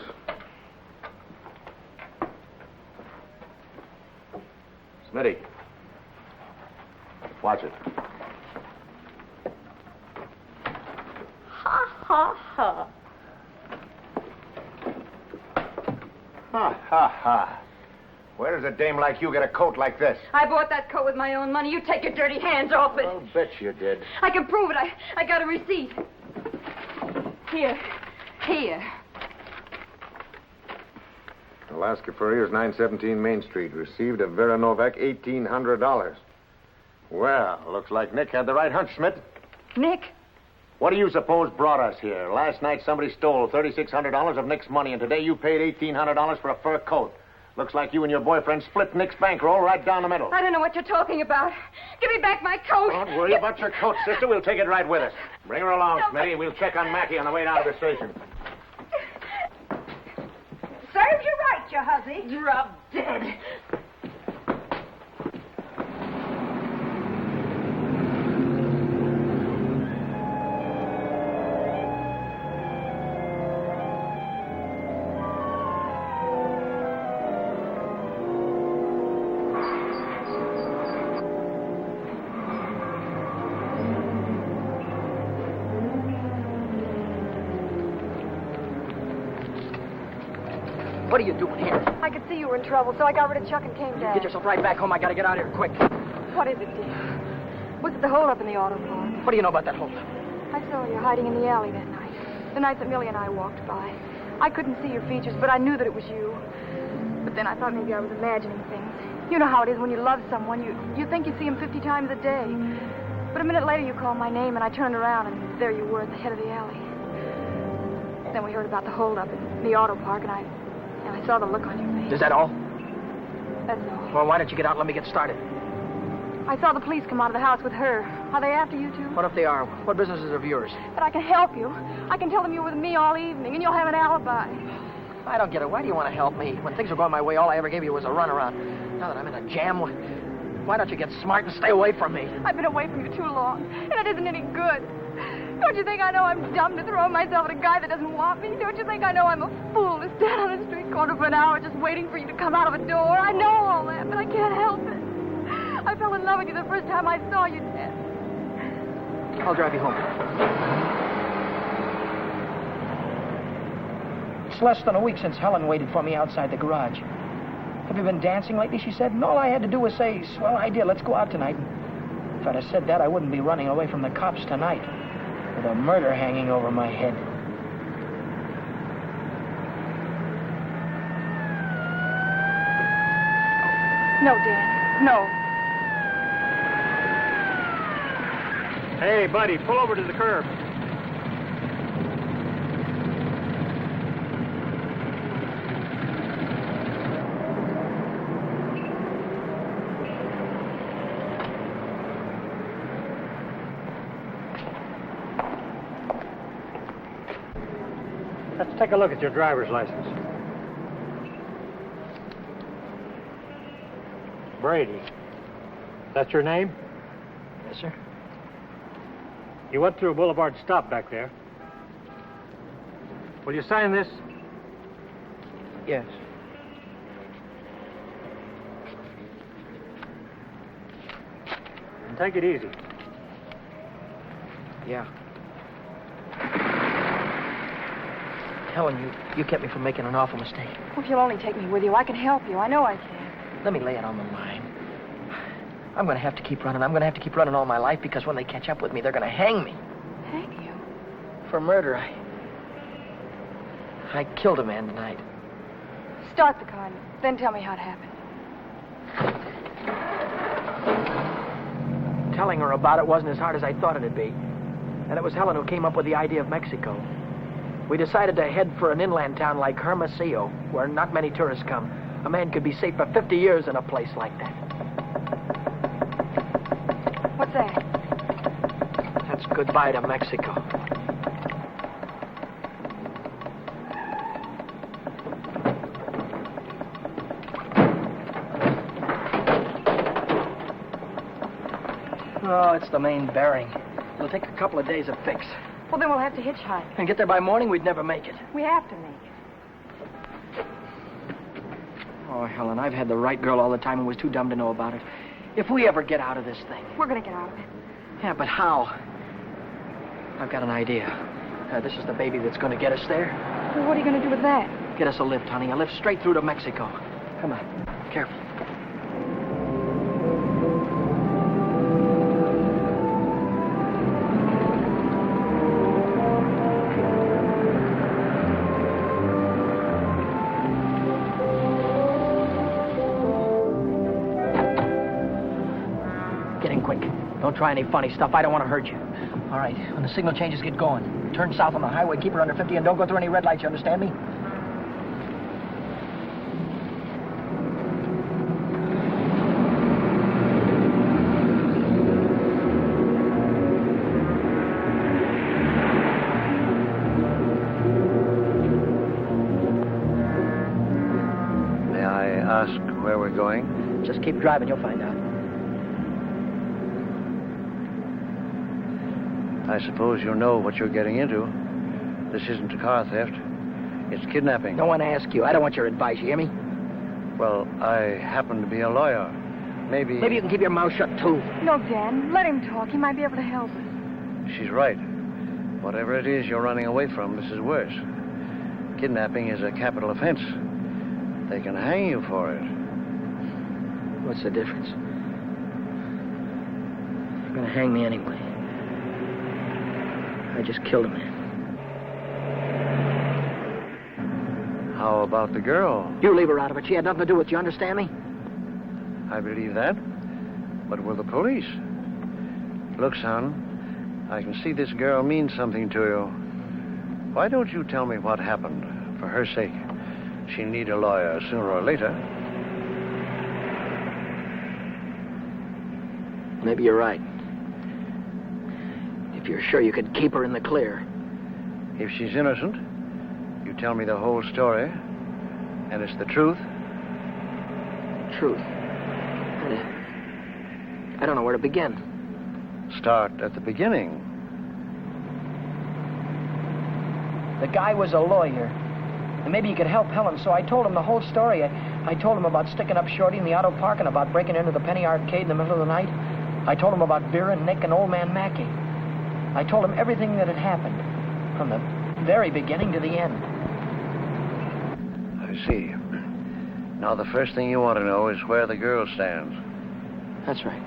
Smitty. Watch it. Ha, ha, ha. Ha, ha, ha. Where does a dame like you get a coat like this? I bought that coat with my own money. You take your dirty hands off it. I'll bet you did. I can prove it. I got a receipt. Here. Here. Alaska Furrier's 917 Main Street. Received of Vera Novak $1,800. Well, looks like Nick had the right hunch, Schmidt. Nick? What do you suppose brought us here? Last night somebody stole $3,600 of Nick's money, and today you paid $1,800 for a fur coat. Looks like you and your boyfriend split Nick's bankroll right down the middle. I don't know what you're talking about. Give me back my coat. Don't worry about your coat, sister. We'll take it right with us. Bring her along, Smitty, and we'll check on Mackey on the way down to the station. Serves you right, you hussy. Drop dead. What are you doing here? I could see you were in trouble, so I got rid of Chuck and came down. Get yourself right back home. I gotta get out of here quick. What is it, dear? Was it the holdup in the auto park? What do you know about that holdup? I saw you hiding in the alley that night. The night that Millie and I walked by. I couldn't see your features, but I knew that it was you. But then I thought maybe I was imagining things. You know how it is when you love someone. You think you see him 50 times a day. But a minute later you called my name, and I turned around, and there you were at the head of the alley. Then we heard about the holdup in the auto park, and I saw the look on your face. Is that all? That's all. Well, why don't you get out and let me get started? I saw the police come out of the house with her. Are they after you, too? What if they are? What business is of yours? But I can help you. I can tell them you were with me all evening, and you'll have an alibi. I don't get it. Why do you want to help me? When things were going my way, all I ever gave you was a runaround. Now that I'm in a jam, why don't you get smart and stay away from me? I've been away from you too long, and it isn't any good. Don't you think I know I'm dumb to throw myself at a guy that doesn't want me? Don't you think I know I'm a fool to stand on a street corner for an hour just waiting for you to come out of a door? I know all that, but I can't help it. I fell in love with you the first time I saw you, Ted. I'll drive you home. It's less than a week since Helen waited for me outside the garage. Have you been dancing lately, she said, and all I had to do was say, swell idea, let's go out tonight. If I'd have said that, I wouldn't be running away from the cops tonight with a murder hanging over my head. No, Dan, no. Hey, buddy, pull over to the curb. Let's take a look at your driver's license. Brady. That's your name? Yes, sir. You went through Boulevard Stop back there. Will you sign this? Yes. And take it easy. Yeah. Helen, you kept me from making an awful mistake. Well, if you'll only take me with you, I can help you. I know I can. Let me lay it on the line. I'm going to have to keep running. I'm going to have to keep running all my life because when they catch up with me, they're going to hang me. Hang you? For murder. I killed a man tonight. Start the car, and then tell me how it happened. Telling her about it wasn't as hard as I thought it'd be. And it was Helen who came up with the idea of Mexico. We decided to head for an inland town like Hermosillo, where not many tourists come. A man could be safe for 50 years in a place like that. What's that? That's goodbye to Mexico. Oh, it's the main bearing. It'll take a couple of days to fix. Well, then we'll have to hitchhike. And get there by morning, we'd never make it. We have to make it. Oh, Helen, I've had the right girl all the time and was too dumb to know about it. If we ever get out of this thing... We're going to get out of it. Yeah, but how? I've got an idea. This is the baby that's going to get us there. Well, what are you going to do with that? Get us a lift, honey. A lift straight through to Mexico. Come on. Careful. Don't try any funny stuff. I don't want to hurt you. All right. When the signal changes, get going. Turn south on the highway, keep her under 50, and don't go through any red lights. You understand me? May I ask where we're going? Just keep driving. You'll find out. I suppose you know what you're getting into. This isn't a car theft. It's kidnapping. No one asked you. I don't want your advice. You hear me? Well, I happen to be a lawyer. Maybe you can keep your mouth shut, too. No, Dan. Let him talk. He might be able to help us. She's right. Whatever it is you're running away from, this is worse. Kidnapping is a capital offense. They can hang you for it. What's the difference? They're going to hang me anyway. I just killed a man. How about the girl? You leave her out of it. She had nothing to do with it. You understand me? I believe that. But with the police. Look, son, I can see this girl means something to you. Why don't you tell me what happened? For her sake. She'll need a lawyer sooner or later. Maybe you're right. If you're sure you could keep her in the clear. If she's innocent, you tell me the whole story, and it's the truth. Truth. I don't know where to begin. Start at the beginning. The guy was a lawyer. And maybe he could help Helen, so I told him the whole story. I told him about sticking up Shorty in the auto park and about breaking into the Penny Arcade in the middle of the night. I told him about Vera and Nick and Old Man Mackey. I told him everything that had happened, from the very beginning to the end. I see. Now, the first thing you want to know is where the girl stands. That's right.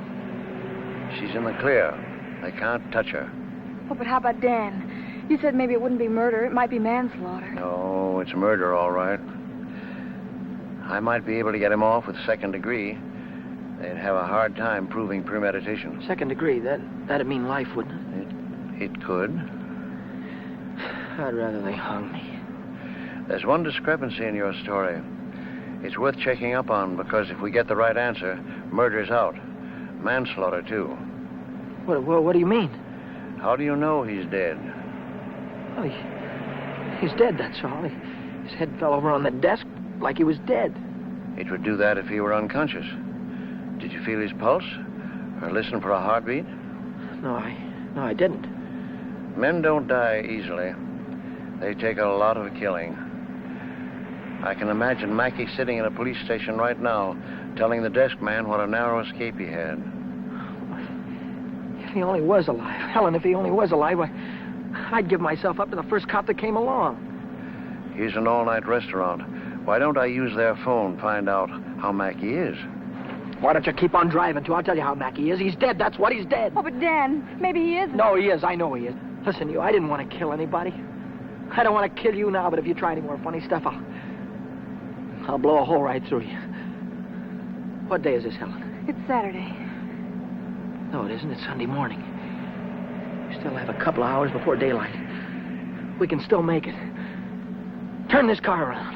She's in the clear. They can't touch her. Oh, but how about Dan? You said maybe it wouldn't be murder. It might be manslaughter. No, it's murder, all right. I might be able to get him off with second degree. They'd have a hard time proving premeditation. Second degree, that'd mean life, wouldn't it? It could. I'd rather they hung me. There's one discrepancy in your story. It's worth checking up on, because if we get the right answer, murder's out. Manslaughter, too. What do you mean? How do you know he's dead? Well, he's dead, that's all. His head fell over on the desk like he was dead. It would do that if he were unconscious. Did you feel his pulse? Or listen for a heartbeat? No, I didn't. Men don't die easily. They take a lot of killing. I can imagine Mackey sitting in a police station right now, telling the desk man what a narrow escape he had. If he only was alive. Helen, if he only was alive, I'd give myself up to the first cop that came along. Here's an all-night restaurant. Why don't I use their phone, find out how Mackey is? Why don't you keep on driving, too? I'll tell you how Mackey is. He's dead, that's what, he's dead. Oh, but Dan, maybe he isn't. No, he is. I know he is. Listen, I didn't want to kill anybody. I don't want to kill you now, but if you try any more funny stuff, I'll blow a hole right through you. What day is this, Helen? It's Saturday. No, it isn't. It's Sunday morning. We still have a couple of hours before daylight. We can still make it. Turn this car around.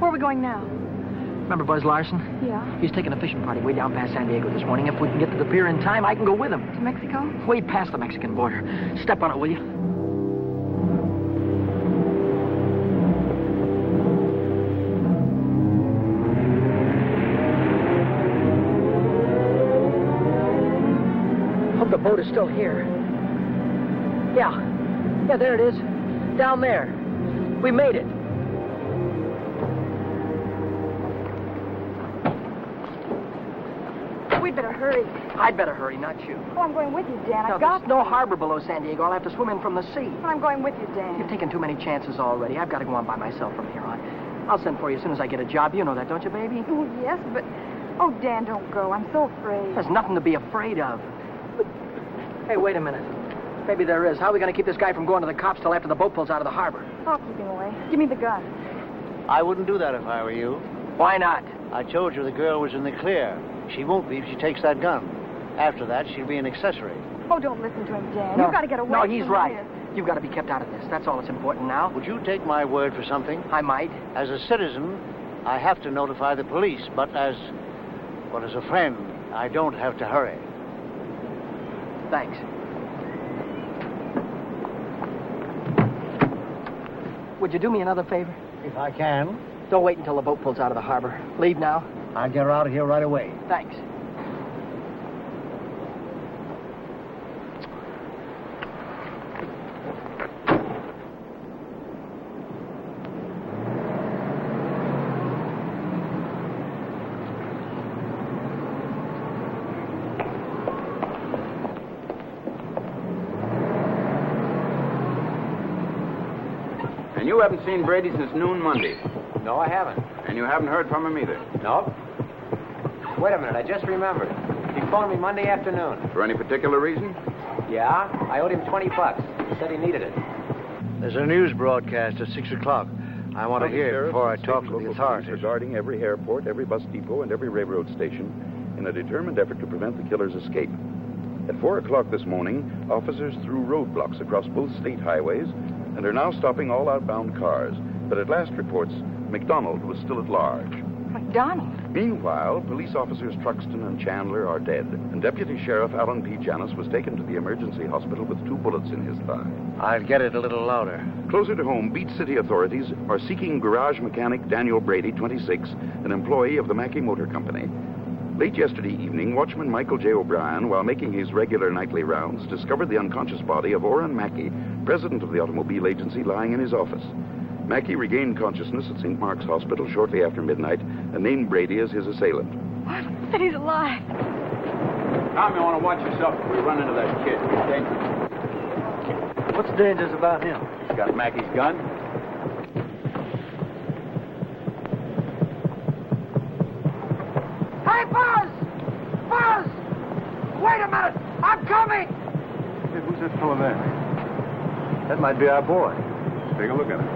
Where are we going now? Remember Buzz Larson? Yeah. He's taking a fishing party way down past San Diego this morning. If we can get to the pier in time, I can go with him. To Mexico? Way past the Mexican border. Step on it, will you? Hope the boat is still here. Yeah, there it is. Down there. We made it. We'd better hurry. I'd better hurry, not you. Oh, I'm going with you, Dan. No, I've got there's no harbor below San Diego. I'll have to swim in from the sea. But I'm going with you, Dan. You've taken too many chances already. I've got to go on by myself from here on. I'll send for you as soon as I get a job. You know that, don't you, baby? Oh, yes, but... Oh, Dan, don't go. I'm so afraid. There's nothing to be afraid of. But... Hey, wait a minute. Maybe there is. How are we going to keep this guy from going to the cops till after the boat pulls out of the harbor? I'll keep him away. Give me the gun. I wouldn't do that if I were you. Why not? I told you the girl was in the clear. She won't be if she takes that gun. After that, she'll be an accessory. Oh, don't listen to him, Dan. No. You've got to get away. No, he's from right. here. You've got to be kept out of this. That's all that's important now. Would you take my word for something? I might. As a citizen, I have to notify the police, but as a friend, I don't have to hurry. Thanks. Would you do me another favor? If I can. Don't wait until the boat pulls out of the harbor. Leave now. I'll get her out of here right away. Thanks. And you haven't seen Brady since noon Monday. No, I haven't. And you haven't heard from him either. Nope. Wait a minute, I just remembered. He phoned me Monday afternoon. For any particular reason? Yeah, I owed him $20. He said he needed it. There's a news broadcast at 6 o'clock. I want to hear it before I talk to the authorities. Regarding every airport, every bus depot, and every railroad station in a determined effort to prevent the killer's escape. At 4 o'clock this morning, officers threw roadblocks across both state highways and are now stopping all outbound cars. But at last reports, McDonald was still at large. McDonald? Meanwhile, police officers Truxton and Chandler are dead, and Deputy Sheriff Alan P. Janis was taken to the emergency hospital with 2 bullets in his thigh. I'll get it a little louder. Closer to home, Beach City authorities are seeking garage mechanic Daniel Brady, 26, an employee of the Mackey Motor Company. Late yesterday evening, watchman Michael J. O'Brien, while making his regular nightly rounds, discovered the unconscious body of Orrin Mackey, president of the automobile agency, lying in his office. Mackey regained consciousness at St. Mark's Hospital shortly after midnight and named Brady as his assailant. What? But he's alive. Tom, you want to watch yourself before you run into that kid. He's dangerous. What's dangerous about him? He's got Mackey's gun. Hey, Buzz! Buzz! Wait a minute! I'm coming! Hey, who's that fellow there? That might be our boy. Take a look at him.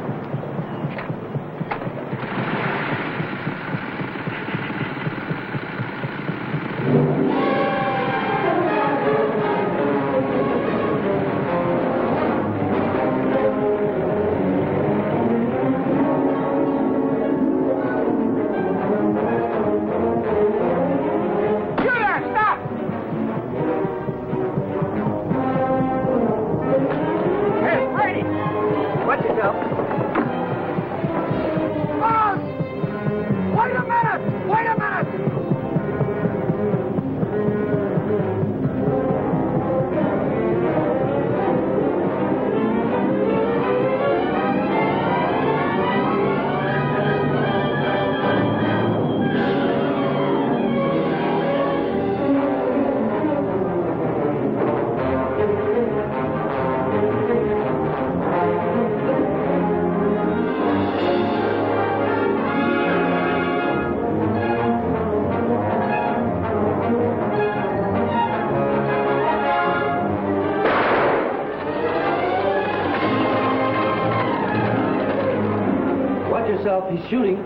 He's shooting.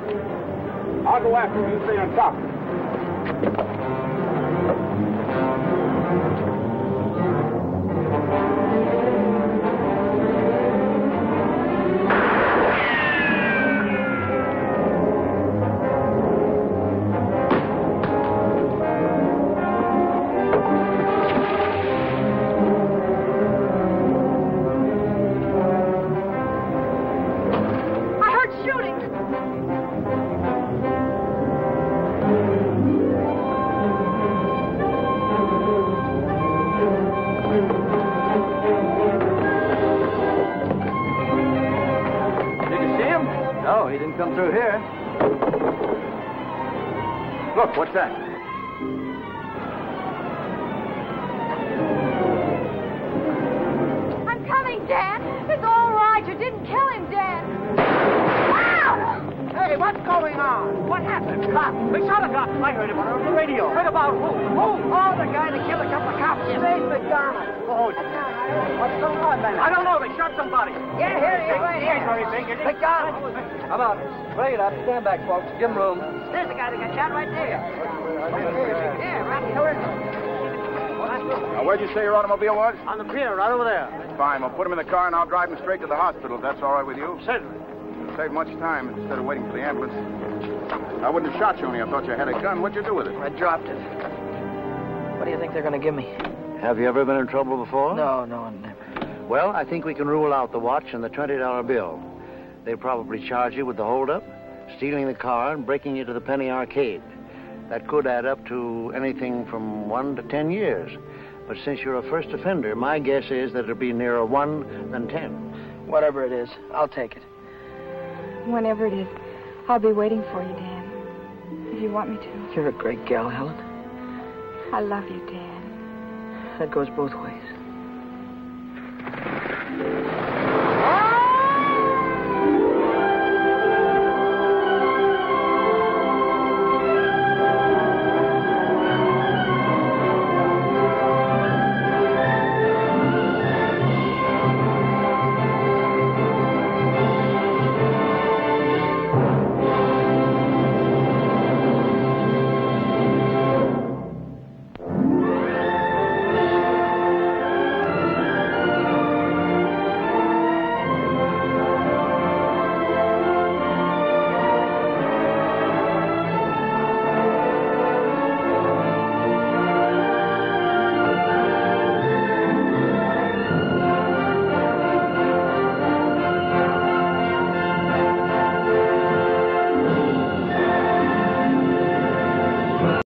I'll go after him. You stay on top. Come through here. Look, what's that? I'm coming, Dan. It's all right. You didn't kill him, Dan. Ow! Hey, what's going on? What happened? Cop. They shot a cop. I heard about it on the radio. Heard about who? Who? Oh, the guy that killed a couple of cops. Dave McDonald. Oh, what's going on, man? I don't know. They shot somebody. Yeah, here he is. Right here. McDonald. Come on. Bring it up. Stand back, folks. Give him room. There's the guy that got shot right there. Yeah, right here. Now, where'd you say your automobile was? On the pier, right over there. Fine. We'll put him in the car and I'll drive him straight to the hospital, if that's all right with you. Certainly. It'll save much time instead of waiting for the ambulance. I wouldn't have shot you only I thought you had a gun. What'd you do with it? I dropped it. What do you think they're going to give me? Have you ever been in trouble before? No, never. Well, I think we can rule out the watch and the $20 bill. They probably charge you with the holdup, stealing the car, and breaking you to the penny arcade. That could add up to anything from 1 to 10 years. But since you're a first offender, my guess is that it'll be nearer 1 than 10. Whatever it is, I'll take it. Whenever it is, I'll be waiting for you, Dan. If you want me to. You're a great gal, Helen. I love you, Dan. That goes both ways.